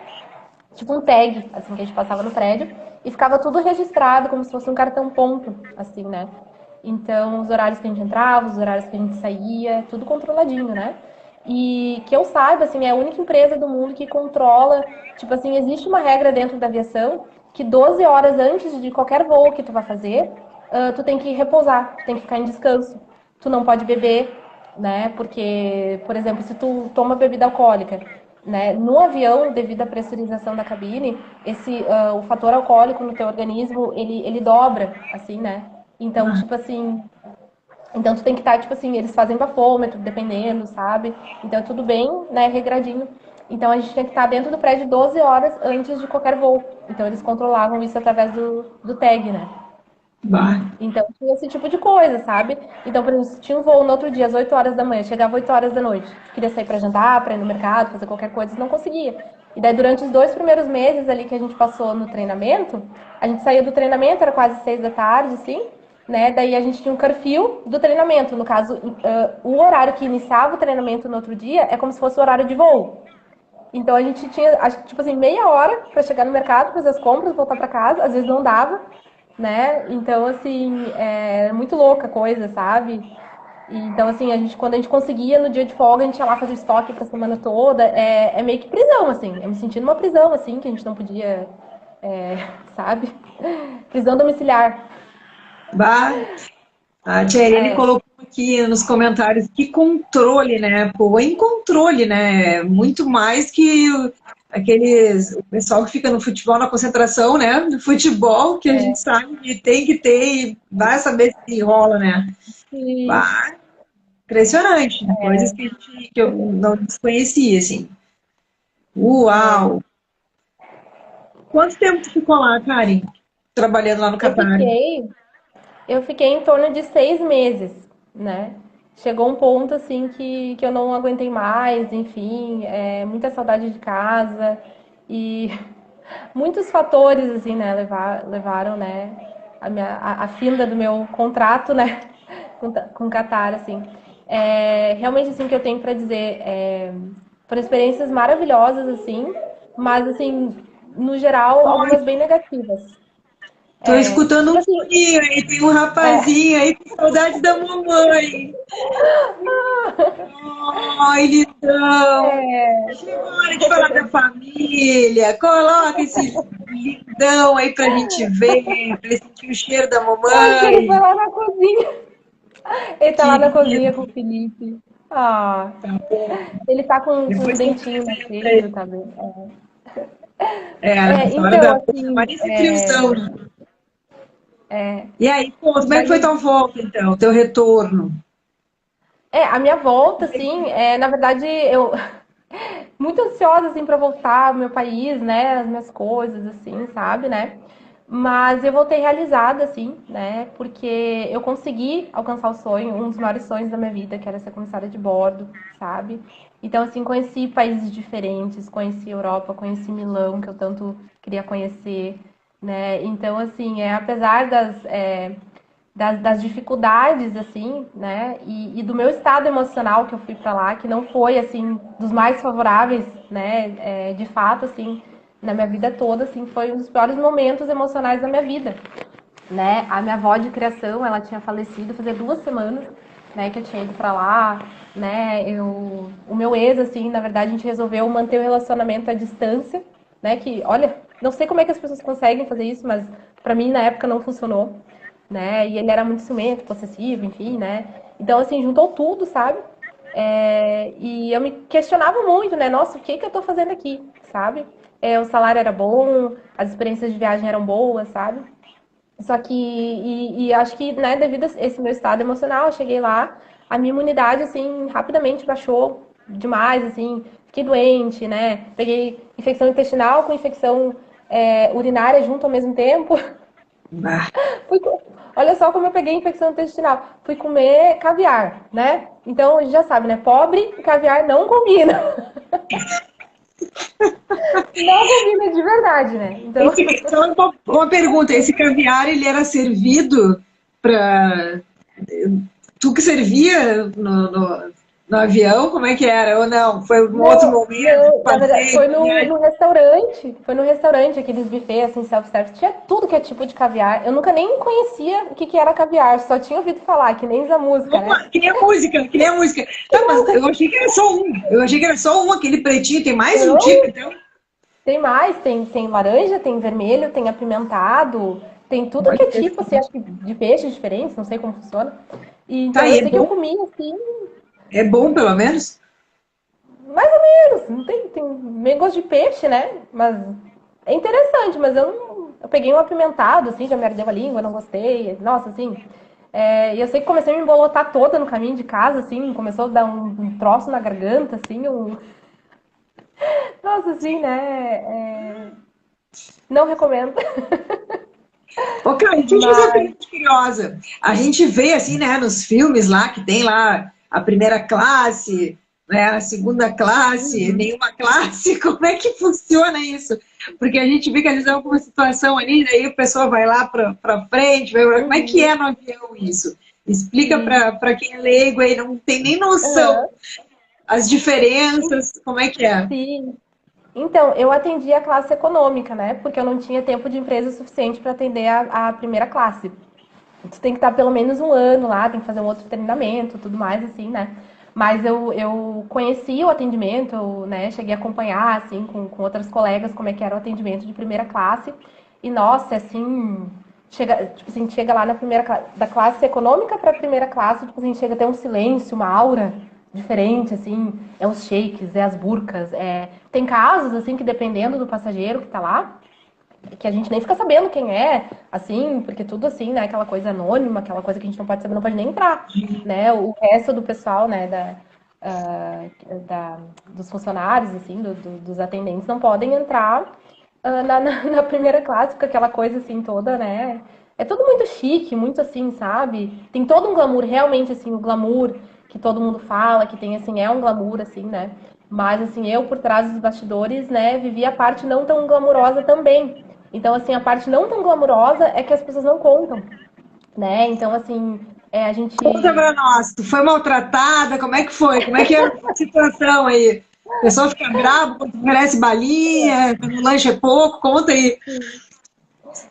tipo um tag, assim, que a gente passava no prédio, e ficava tudo registrado como se fosse um cartão ponto, assim, né? Então, os horários que a gente entrava, os horários que a gente saía, tudo controladinho, né? E que eu saiba, assim, é a única empresa do mundo que controla, tipo assim, existe uma regra dentro da aviação que 12 horas antes de qualquer voo que tu vai fazer, tu tem que repousar, tu tem que ficar em descanso. Tu não pode beber, né? Porque, por exemplo, se tu toma bebida alcoólica, né? No avião, devido à pressurização da cabine, o fator alcoólico no teu organismo, ele dobra, assim, né? Então, tipo assim, então tu tem que estar, tipo assim, eles fazem bafômetro, dependendo, sabe? Então é tudo bem, né, regradinho. Então a gente tem que estar dentro do prédio 12 horas antes de qualquer voo. Então eles controlavam isso através do tag, né? Bah. Então tinha esse tipo de coisa, sabe? Então, por exemplo, se tinha um voo no outro dia, às 8 horas da manhã, chegava 8 horas da noite, queria sair para jantar, para ir no mercado, fazer qualquer coisa, não conseguia. E daí, durante os 2 primeiros meses ali que a gente passou no treinamento, a gente saía do treinamento, era quase 6 da tarde, assim, né? Daí a gente tinha um curfew do treinamento. No caso, o horário que iniciava o treinamento no outro dia é como se fosse o horário de voo. Então a gente tinha, tipo assim, meia hora para chegar no mercado, fazer as compras, voltar para casa. Às vezes não dava, né? Então, assim, é muito louca a coisa, sabe? Então, assim, quando a gente conseguia no dia de folga, a gente ia lá fazer estoque pra semana toda. É meio que prisão, assim. Eu me senti numa prisão, assim, que a gente não podia, sabe? Prisão domiciliar. Bah. A Tia Irene É, colocou aqui nos comentários que controle, né? Pô, em controle, né? Muito mais que o pessoal que fica no futebol, na concentração, né? Do futebol, que a gente sabe que tem que ter e vai saber se rola, né? sim. Bah, impressionante, coisas que eu não desconhecia, assim. É. Uau! Quanto tempo tu ficou lá, Karen? Trabalhando lá no Eu Catar? fiquei, eu fiquei em torno de 6 meses, né? Chegou um ponto assim que eu não aguentei mais, enfim, muita saudade de casa e muitos fatores assim, né, levaram, né, a finda do meu contrato, né, com o Qatar, assim. Realmente assim que eu tenho para dizer, foram experiências maravilhosas assim, mas assim, no geral, algumas bem negativas. Tô escutando Tipo um assim, foninho aí, tem um é, rapazinho aí com saudade da mamãe. Ai, lindão. Chegou a hora de falar da família. Coloca esse lindão aí pra gente ver, pra ele sentir o cheiro da acho que ele foi mamãe. lá na cozinha. Ele tá lá na cozinha com Querido, o Felipe. Ah, tá bom. ele tá com os Depois eu dentinhos apresento nascendo, ele. tá bem? Nessa hora Então, da chamar assim, esse friozão, né? é, E aí, pô, como é que foi daí tua volta, então? Teu retorno? a minha volta, assim, na verdade, eu muito ansiosa, assim, pra voltar ao meu país, né, as minhas coisas, assim, sabe, né? Mas eu voltei realizada, assim, né, porque eu consegui alcançar o sonho, um dos maiores sonhos da minha vida, que era ser comissária de bordo, sabe? Então, assim, conheci países diferentes, conheci Europa, conheci Milão, que eu tanto queria conhecer, né? Então, assim, apesar das dificuldades, assim, né? E do meu estado emocional que eu fui para lá, que não foi, assim, dos mais favoráveis, né? De fato, assim, na minha vida toda, assim, foi um dos piores momentos emocionais da minha vida, né? A minha avó de criação, ela tinha falecido fazia 2 semanas, né? Que eu tinha ido para lá, né? O meu ex, assim, na verdade, a gente resolveu manter o relacionamento à distância, né? Que, olha, não sei como é que as pessoas conseguem fazer isso, mas para mim na época não funcionou, né? E ele era muito ciumento, possessivo, enfim, né? Então, assim, juntou tudo, sabe? E eu me questionava muito, né? Nossa, o que que eu tô fazendo aqui, sabe? O salário era bom, as experiências de viagem eram boas, sabe? Só que, e acho que, né, devido a esse meu estado emocional, eu cheguei lá, a minha imunidade, assim, rapidamente baixou demais, assim, fiquei doente, né? Peguei infecção intestinal com infecção urinária junto ao mesmo tempo. Bah. Olha só como eu peguei infecção intestinal. Fui comer caviar, né? Então, a gente já sabe, né? Pobre e caviar não combina. Não combina de verdade, né? Então, Só uma pergunta, esse caviar, ele era servido para... Tu que servia no avião, como é que era? Ou não? Foi um outro não, momento, não, na verdade, passeio, viagem? no restaurante. Foi no restaurante, aqueles buffets, assim, self-service. Tinha tudo que é tipo de caviar. Eu nunca nem conhecia o que que era caviar. Só tinha ouvido falar, que nem a música, né? Que nem a música, que nem a música. Tá, mas eu achei que era só um. Eu achei que era só um, aquele pretinho. Tem mais de um tipo, Não, então? tem mais. Tem laranja, tem vermelho, tem apimentado. Tem tudo que é Olha, tipo, assim, acho que de peixes diferentes. Não sei como funciona. E, tá, então, e eu sei que eu comi, assim, é bom pelo menos? mais ou menos. Não tem meio gosto de peixe, né? Mas é interessante, mas eu não. Eu peguei um apimentado, assim, já me ardeu a língua, não gostei. Nossa, assim. E eu sei que comecei a me embolotar toda no caminho de casa, assim, começou a dar um troço na garganta, assim, Nossa, assim, né? Não recomendo. Ô, cara, deixa eu te fazer uma Mas. pergunta curiosa. A gente vê, assim, né, nos filmes lá, que tem lá a primeira classe, né, a segunda classe, Uhum. nenhuma classe. Como é que funciona isso? Porque a gente vê que às vezes é alguma situação ali, daí a pessoa vai lá para frente, como é que Uhum. é no avião isso? Explica Sim. para quem é leigo aí, não tem nem noção Aham. as diferenças, como é que é? Sim. Então, eu atendi a classe econômica, né? Porque eu não tinha tempo de empresa suficiente para atender a primeira classe. Tu tem que estar pelo menos um ano lá, tem que fazer um outro treinamento, tudo mais, assim, né? Mas eu conheci o atendimento, eu, né? Cheguei a acompanhar, assim, com outras colegas, como é que era o atendimento de primeira classe. E, nossa, assim, chega, tipo assim, chega lá na primeira da classe econômica para a primeira classe, tipo assim, chega a ter um silêncio, uma aura diferente, assim, é os shakes, é as burcas, tem casos, assim, que dependendo do passageiro que tá lá, que a gente nem fica sabendo quem é, assim, porque tudo assim, né, aquela coisa anônima, aquela coisa que a gente não pode saber, não pode nem entrar, né, o resto do pessoal, né, ah, dos funcionários, assim, dos atendentes não podem entrar na primeira classe, porque aquela coisa assim toda, né, é tudo muito chique, muito assim, sabe, tem todo um glamour, realmente, assim, o glamour que todo mundo fala, que tem, assim, é um glamour, assim, né, mas, assim, eu, por trás dos bastidores, né, vivi a parte não tão glamurosa também. Então, assim, a parte não tão glamurosa é que as pessoas não contam, né? Então, assim, a Conta gente. pra nós, tu foi maltratada? Como é que foi? Como é que é a situação aí? O pessoal fica bravo quando oferece balinha, quando o lanche é pouco, conta aí.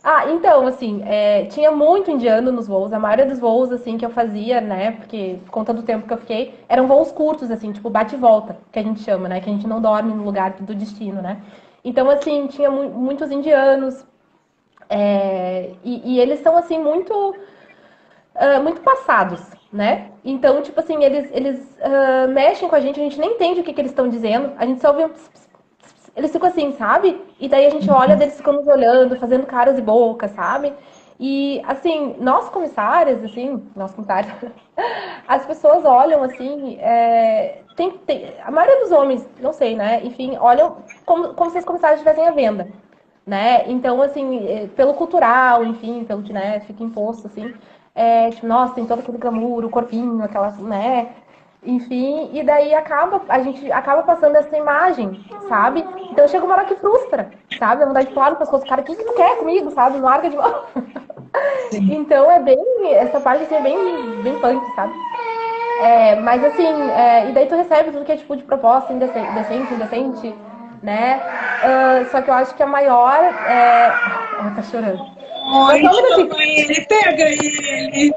Ah, então, assim, tinha muito indiano nos voos. A maioria dos voos, assim, que eu fazia, né? Porque, por conta do tempo que eu fiquei, eram voos curtos, assim, tipo bate e volta, que a gente chama, né? Que a gente não dorme no lugar do destino, né? Então, assim, tinha muitos indianos. E eles são, assim, muito passados, né? Então, tipo assim, eles mexem com a gente nem entende o que eles estão dizendo, a gente só ouve um ps, ps, ps, eles ficam assim, sabe? E daí a gente olha, eles ficam nos olhando, fazendo caras e bocas, sabe? E, assim, nós comissários, assim, nós comissários, as pessoas olham, assim, a maioria dos homens, não sei, né? Enfim, olham como se os comissários estivessem à venda, né? Então, assim, pelo cultural, enfim, pelo que, né, fica imposto, assim, tipo, nossa, tem todo aquele glamour, o corpinho, aquela, né? Enfim, e daí a gente acaba passando essa imagem, sabe? Então chega uma hora que frustra, sabe? A vontade de falar no pescoço, cara, o que tu quer comigo, sabe? Não larga de mão. Sim. Então essa parte assim, é bem punk, sabe? Mas assim, e daí tu recebe tudo que é tipo de proposta indecente, indecente, né? Só que eu acho que a maior é. Ela tá chorando. Mas só um Noite, minutinho. toma ele, pega ele.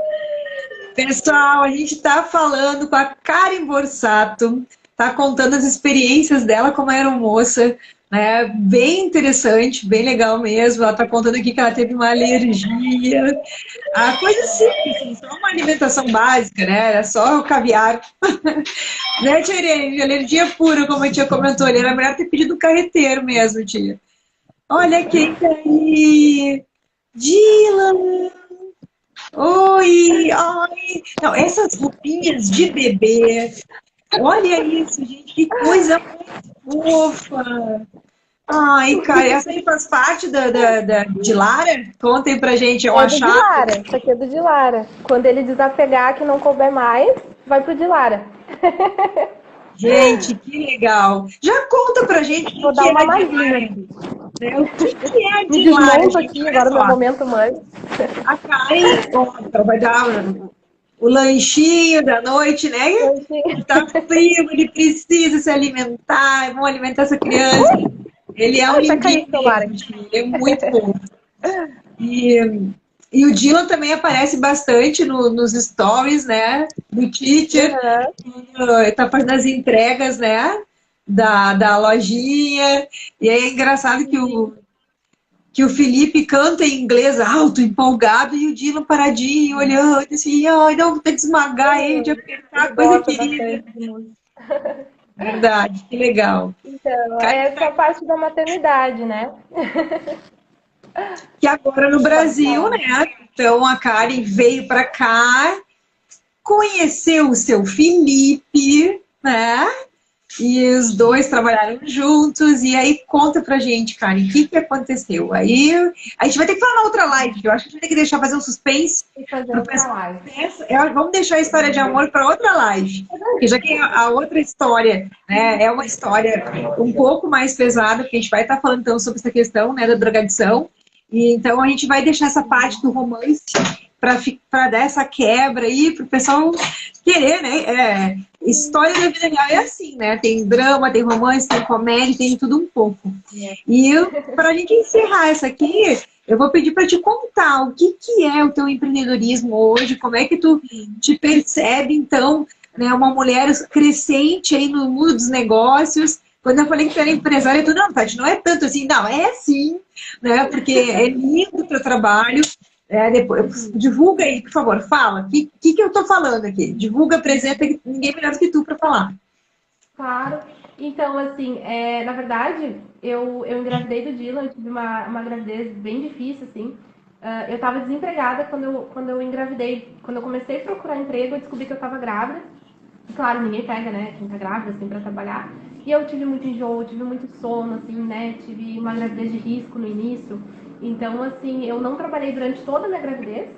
Pessoal, a gente está falando com a Karen Borsato, está contando as experiências dela como aeromoça, né? Bem interessante, bem legal mesmo. Ela está contando aqui que ela teve uma alergia. A coisa simples, assim, só uma alimentação básica, né? Era só o caviar. Né, tia Irene? Alergia pura, como a tia comentou ali. Era melhor ter pedido um carreteiro mesmo, tia. Olha quem tá aí! Dylan! Oi! Ai! Não, essas roupinhas de bebê. Olha isso, gente, que coisa mais fofa! Ai, cara, essa aí faz parte de Lara? Contem pra gente, é um É do achado. Dilara, isso aqui é do Dilara. Quando ele desapegar que não couber mais, vai pro Dilara. Gente, que legal. Já conta pra gente o Vou que dar é uma a de mazinha Lara, aqui. né? O que é a Me de Lara, desmonto gente? aqui, Olha agora meu só. momento mãe. A Karen, ó, então vai dar o lanchinho da noite, né? Tá frio, ele precisa se alimentar, vamos alimentar essa criança. Ele é um Ai, vai cair lindinho o celular mesmo, aqui. tio, ele é muito bom. E, e o Dylan também aparece bastante nos stories, né? Do teacher, Uhum. tá fazendo as entregas, né? Da lojinha. E aí é engraçado que o Felipe canta em inglês alto, empolgado, e o Dylan paradinho, olhando assim, ai, não, vou ter que esmagar ele, de Ele apertar, coisa gosta querida. bastante de música. Verdade, que legal. Então, Cara, essa é a parte da maternidade, né? que agora no Pode Brasil, falar. né? Então a Karen veio para cá, conheceu o seu Felipe, né? E os dois trabalharam juntos. E aí conta pra gente, Karen, o que aconteceu? Aí a gente vai ter que falar na outra live, que eu acho que a gente vai ter que deixar fazer um suspense E fazer pro outra pessoal. live. Vamos deixar a história de amor para outra live. Porque já que a outra história, né, é uma história um pouco mais pesada, porque a gente vai estar falando então sobre essa questão, né, da drogadição. E então a gente vai deixar essa parte do romance para dar essa quebra aí, para o pessoal querer, né? História da vida real é assim, né? Tem drama, tem romance, tem comédia, tem tudo um pouco. E para a gente encerrar essa aqui, eu vou pedir para te contar o que é o teu empreendedorismo hoje, como é que tu te percebe, então, né, uma mulher crescente aí no mundo dos negócios. Quando eu falei que tu era empresária, tu, não, Tati, não é tanto assim. Não, é sim, né? Porque é lindo o teu trabalho. Depois, divulga aí, por favor, fala. O que eu tô falando aqui? Divulga, apresenta, ninguém melhor do que tu para falar. Claro. Então, assim, na verdade, eu engravidei do Dylan, eu tive uma gravidez bem difícil, assim. Eu estava desempregada quando eu engravidei. Quando eu comecei a procurar emprego, eu descobri que eu estava grávida. E, claro, ninguém pega, né, quem tá grávida, assim, pra trabalhar. E eu tive muito enjoo, tive muito sono, assim, né, tive uma gravidez de risco no início. Então, assim, eu não trabalhei durante toda a minha gravidez.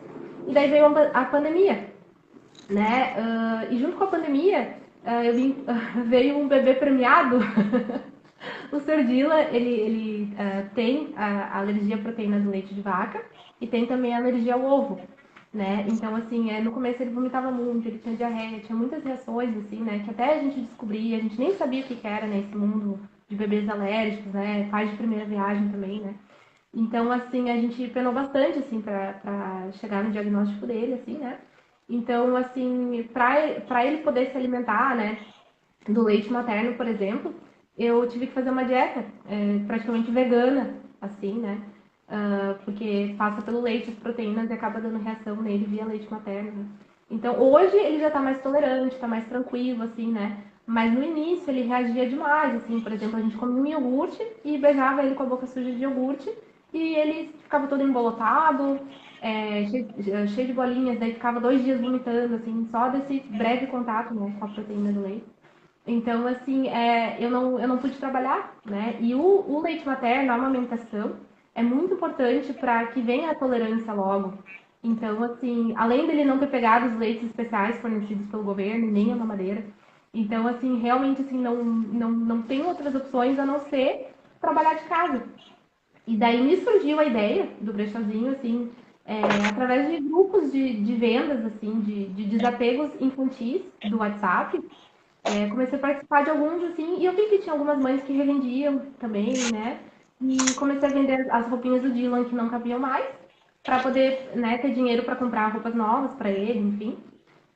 E daí veio a pandemia, né? E junto com a pandemia, veio um bebê premiado. O Sr. Dylan, ele tem a alergia à proteína do leite de vaca e tem também a alergia ao ovo, né? Então, assim, no começo ele vomitava muito, ele tinha diarreia, tinha muitas reações, assim, né? Que até a gente descobria, a gente nem sabia o que era, né? Esse mundo de bebês alérgicos, né? Pais de primeira viagem também, né? Então, assim, a gente penou bastante, assim, pra chegar no diagnóstico dele, assim, né? Então, assim, pra ele poder se alimentar, né? Do leite materno, por exemplo, eu tive que fazer uma dieta praticamente vegana, assim, né? Porque passa pelo leite as proteínas e acaba dando reação nele via leite materno. Né? Então, hoje ele já tá mais tolerante, tá mais tranquilo, assim, né? Mas no início ele reagia demais, assim, por exemplo, a gente comia um iogurte e beijava ele com a boca suja de iogurte e ele ficava todo embolotado, cheio de bolinhas, daí ficava 2 dias vomitando, assim, só desse breve contato, né, com a proteína do leite. Então, assim, eu não pude trabalhar, né? E o leite materno, a amamentação, é muito importante para que venha a tolerância logo. Então, assim, além dele não ter pegado os leites especiais fornecidos pelo governo, nem a mamadeira, então, assim, realmente, assim, não tem outras opções a não ser trabalhar de casa. E daí me surgiu a ideia do Brechazinho, assim, através de grupos de vendas, assim, de desapegos infantis do WhatsApp. Comecei a participar de alguns, assim, e eu vi que tinha algumas mães que revendiam também, né? E comecei a vender as roupinhas do Dylan que não cabiam mais, para poder, né, ter dinheiro para comprar roupas novas para ele, enfim.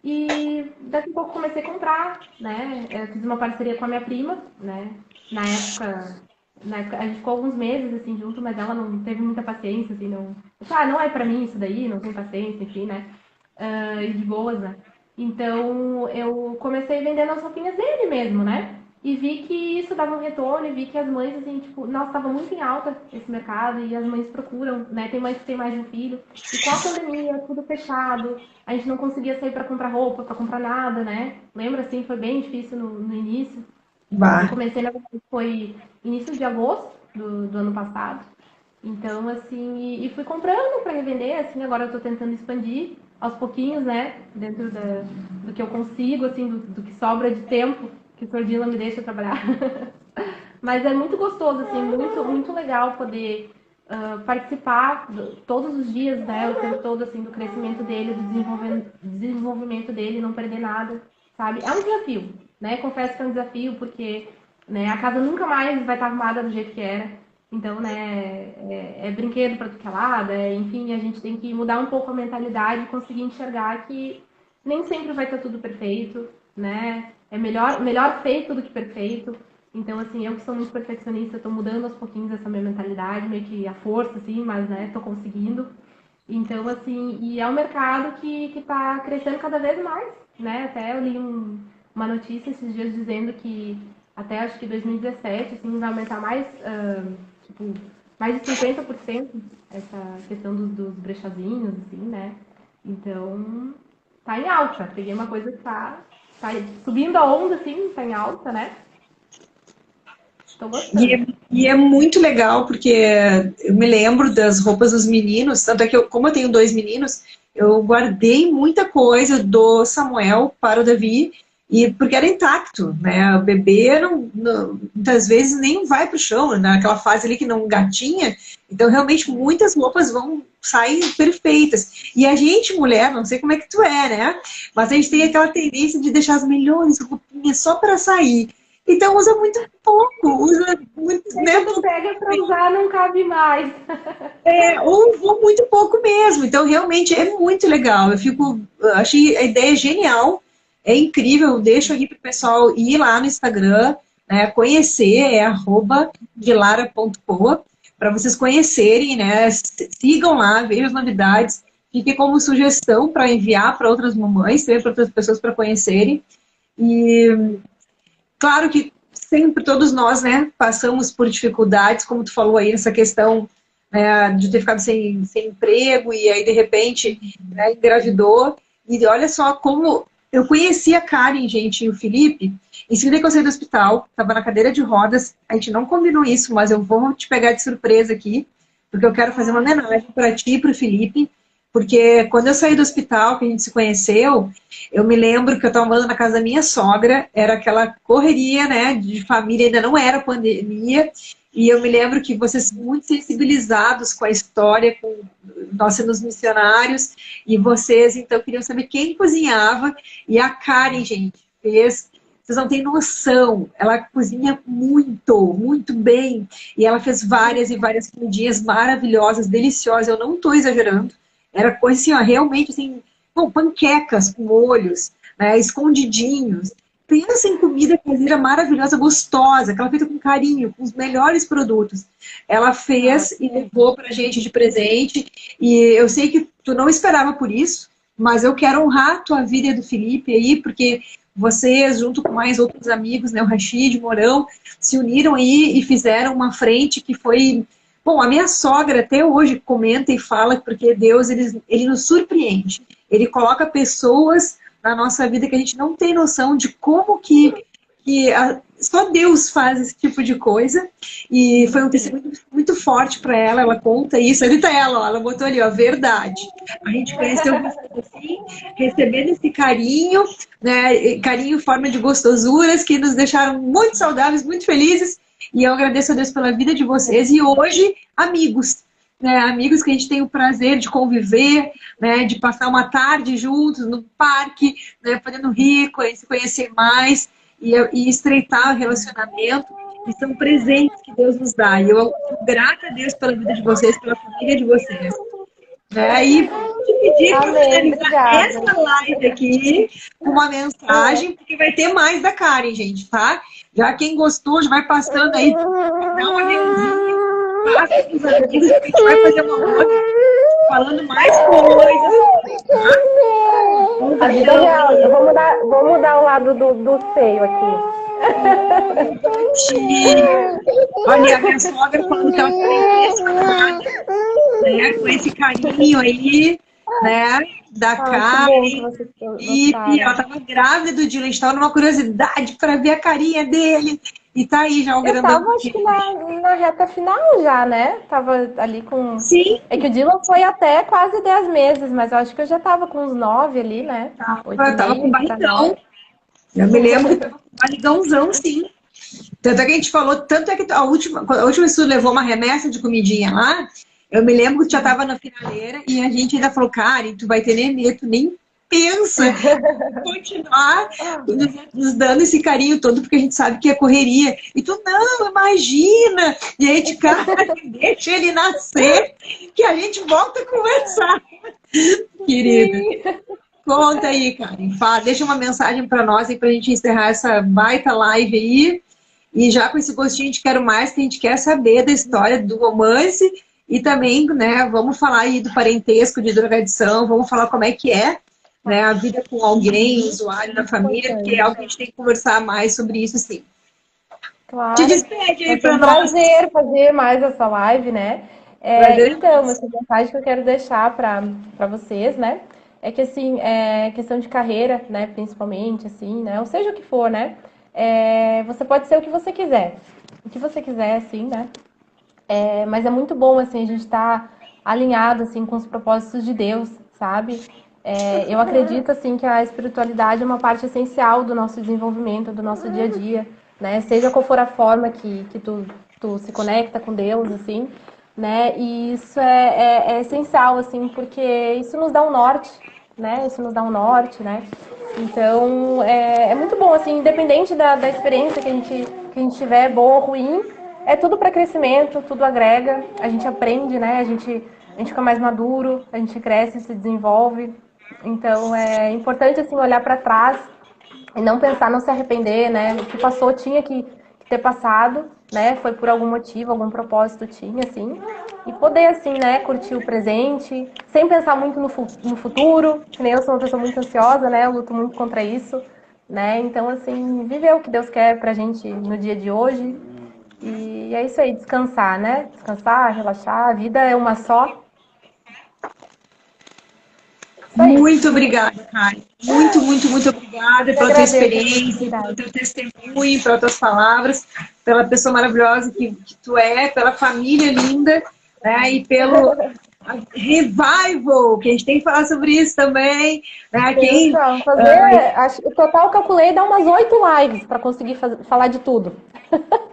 E daqui a pouco comecei a comprar, né? Eu fiz uma parceria com a minha prima, né? Na época, né, a gente ficou alguns meses, assim, junto, mas ela não teve muita paciência, assim, não... não é pra mim isso daí, não tem paciência, enfim, né? E de boas, né? Então, eu comecei vendendo as roupinhas dele mesmo, né? E vi que isso dava um retorno, e vi que as mães, assim, tipo, nossa, tava muito em alta esse mercado, e as mães procuram, né? Tem mães que tem mais de um filho. E com a pandemia, tudo fechado, a gente não conseguia sair para comprar roupa, para comprar nada, né? Lembra, assim, foi bem difícil no início. Eu Bah. comecei, na verdade, foi início de agosto do ano passado. Então, assim, e fui comprando para revender, assim, agora eu tô tentando expandir aos pouquinhos, né? Dentro do que eu consigo, assim, do que sobra de tempo que o Sordila me deixa trabalhar. Mas é muito gostoso, assim, muito, muito legal poder participar todos os dias, né? O tempo todo, assim, do crescimento dele, do desenvolvimento dele, não perder nada, sabe? É um desafio, né? Confesso que é um desafio, porque né, a casa nunca mais vai estar arrumada do jeito que era. Então, né, é brinquedo para tudo que é lado, enfim, a gente tem que mudar um pouco a mentalidade e conseguir enxergar que nem sempre vai estar tudo perfeito, né? É melhor feito do que perfeito. Então, assim, eu que sou muito perfeccionista, estou mudando aos pouquinhos essa minha mentalidade, meio que a força, assim, mas, né, estou conseguindo. Então, assim, e é um mercado que está crescendo cada vez mais, né? Até eu li uma notícia esses dias dizendo que até acho que 2017, assim, vai aumentar mais, tipo, mais de 50% essa questão dos brechazinhos, assim, né? Então, tá em alta. Peguei uma coisa que tá subindo a onda, assim, tá em alta, né? Tô gostando. E é muito legal, porque eu me lembro das roupas dos meninos, tanto é que como eu tenho 2 meninos, eu guardei muita coisa do Samuel para o Davi, e porque era intacto, né? O bebê muitas vezes nem vai para o chão, naquela fase ali que não gatinha, então realmente muitas roupas vão sair perfeitas. E a gente, mulher, não sei como é que tu é, né? Mas a gente tem aquela tendência de deixar as melhores roupinhas só para sair. Então usa muito pouco, usa muito, Aí né? quando pega pra usar, não cabe mais. Ou muito pouco mesmo. Então realmente é muito legal. Achei a ideia genial, é incrível. Deixo aqui para o pessoal ir lá no Instagram, né, conhecer, @dilara.poa, para vocês conhecerem, né? Sigam lá, vejam as novidades. Fique como sugestão para enviar para outras mamães, para outras pessoas para conhecerem. E claro que sempre todos nós, né, passamos por dificuldades, como tu falou aí, nessa questão, né, de ter ficado sem emprego e aí de repente, né, engravidou. E olha só como eu conheci a Karen, gente, e o Felipe, em seguida que eu saí do hospital, estava na cadeira de rodas, a gente não combinou isso, mas eu vou te pegar de surpresa aqui, porque eu quero fazer uma homenagem para ti e para o Felipe, porque quando eu saí do hospital, que a gente se conheceu, eu me lembro que eu estava morando na casa da minha sogra, era aquela correria, né, de família, ainda não era pandemia, e eu me lembro que vocês muito sensibilizados com a história, com nós sendo os missionários, e vocês, então, queriam saber quem cozinhava, e a Karen, gente, fez... Vocês não têm noção, ela cozinha muito, muito bem, e ela fez várias e várias comidinhas maravilhosas, deliciosas, eu não estou exagerando, era coisa assim, ó, realmente assim, bom, panquecas com molhos, né, escondidinhos. Pensa em comida caseira maravilhosa, gostosa, que ela feita com carinho, com os melhores produtos. Ela fez e levou pra gente de presente. E eu sei que tu não esperava por isso, mas eu quero honrar a tua vida e a do Felipe aí, porque vocês, junto com mais outros amigos, né, o Rashid, o Morão, se uniram aí e fizeram uma frente que foi... Bom, a minha sogra até hoje comenta e fala porque Deus, ele nos surpreende. Ele coloca pessoas na nossa vida que a gente não tem noção de como só Deus faz esse tipo de coisa. E foi um testemunho muito forte para ela, ela conta isso. Ali tá ela, ó, ela botou ali, ó, verdade. A gente conheceu vocês assim, recebendo esse carinho, né, carinho em forma de gostosuras que nos deixaram muito saudáveis, muito felizes. E eu agradeço a Deus pela vida de vocês. E hoje, amigos, né? Amigos que a gente tem o prazer de conviver, né? De passar uma tarde juntos no parque, né? Podendo rir, se conhecer mais e estreitar o relacionamento. E são presentes que Deus nos dá. E eu sou grata a Deus pela vida de vocês, pela família de vocês. Né? E te pedir para Amém, finalizar obrigada. essa live aqui com uma mensagem, porque vai ter mais da Karen, gente, tá? Já quem gostou, já vai passando aí, dá uma meuzinha, passa com os amigos, a gente vai fazer uma outra, falando mais coisas, tá? A vida real. Eu vou mudar o lado do seio aqui. Olha, a minha sogra falando que ela foi impressionada, né, com esse carinho aí, né, da Karen. E ela estava grávida do Dylan, a gente estava numa curiosidade para ver a carinha dele. E tá aí já o Eu grandão. tava, acho que na reta final já, né? Tava ali com... Sim. É que o Dylan foi até quase 10 meses, mas eu acho que eu já tava com uns 9 ali, né? Eu tava com barrigão. Eu me lembro que tava com barrigãozão, sim. Tanto é que a gente falou, tanto é que a última vez que tu levou uma remessa de comidinha lá, eu me lembro que tu já tava na finaleira e a gente ainda falou, Karen, tu vai ter nenê, tu nem pensa em continuar nos dando esse carinho todo, porque a gente sabe que é correria. E tu, não, imagina! E aí, de cara, deixa ele nascer, que a gente volta a conversar. Querida, conta aí, Karen. Fala, deixa uma mensagem para nós e pra gente encerrar essa baita live aí. E já com esse gostinho de quero mais, que a gente quer saber da história do romance e também, né, vamos falar aí do parentesco de drogadição, vamos falar como é que é, né, a vida com alguém, usuário da família, porque é algo que a gente tem que conversar mais sobre isso, sim. Claro. Te despede aí para nós. É um prazer fazer mais essa live, né? Então, essa mensagem que eu quero deixar para vocês, né? É que, assim, questão de carreira, né, principalmente, assim, né? Ou seja o que for, né? Você pode ser o que você quiser. O que você quiser, assim, né? Mas é muito bom, assim, a gente estar alinhado, assim, com os propósitos de Deus, sabe? Eu acredito, assim, que a espiritualidade é uma parte essencial do nosso desenvolvimento, do nosso dia a dia, né? Seja qual for a forma que tu se conecta com Deus, assim, né? E isso é essencial, assim, porque isso nos dá um norte, né? Isso nos dá um norte, né? Então, é muito bom, assim, independente da experiência que a gente tiver, boa ou ruim, é tudo para crescimento, tudo agrega, a gente aprende, né? A gente fica mais maduro, a gente cresce, se desenvolve. Então, é importante, assim, olhar para trás e não pensar, não se arrepender, né? O que passou tinha que ter passado, né? Foi por algum motivo, algum propósito tinha, assim. E poder, assim, né, curtir o presente, sem pensar muito no futuro, que nem eu sou uma pessoa muito ansiosa, né? Eu luto muito contra isso, né? Então, assim, viver o que Deus quer pra gente no dia de hoje. E é isso aí, descansar, né? Descansar, relaxar, a vida é uma só. Muito obrigada, Karen. Muito, muito, muito obrigada pela tua experiência, pelo teu testemunho, pelas tuas palavras, pela pessoa maravilhosa que tu é, pela família linda, né? E pelo revival, que a gente tem que falar sobre isso também. Né? O total calculei dá umas 8 lives para conseguir falar de tudo.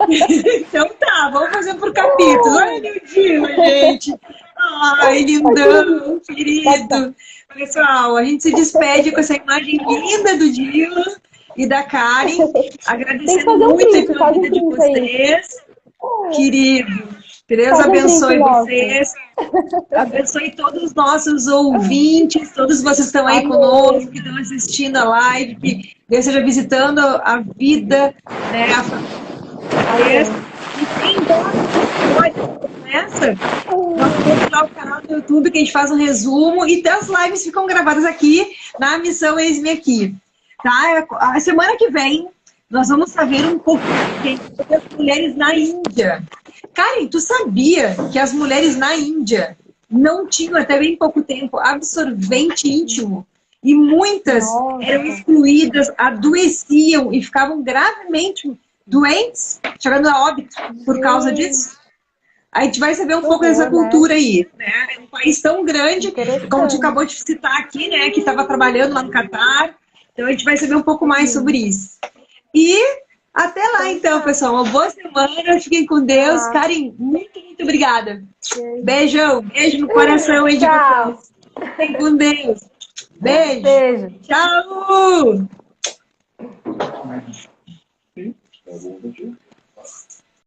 Então tá, vamos fazer por capítulos. Olha o Dila, gente. Ai, lindão, querido. Pessoal, a gente se despede com essa imagem linda do Dila e da Karen, agradecendo muito pela vida de vocês. Querido, Deus abençoe vocês, abençoe todos os nossos ouvintes, todos vocês que estão aí conosco, que estão assistindo a live, que Deus esteja visitando a vida, né, a família. E quem gosta nessa, nós temos lá o canal do YouTube que a gente faz um resumo e as lives ficam gravadas aqui na Missão Eis-me Aqui. Tá? A semana que vem nós vamos saber um pouquinho sobre as mulheres na Índia. Karen, tu sabia que as mulheres na Índia não tinham até bem pouco tempo absorvente íntimo? E muitas eram excluídas, adoeciam e ficavam gravemente doentes, chegando a óbito por causa disso. A gente vai saber um pouco dessa cultura aí, né? É um país tão grande, como tu acabou de citar aqui, né? Que estava trabalhando lá no Catar. Então a gente vai saber um pouco mais sobre isso. E até lá então, pessoal. Uma boa semana. Fiquem com Deus. Karen, muito, muito obrigada. Beijão. Beijo no coração aí de vocês. Fiquem com Deus. Beijo. Tchau.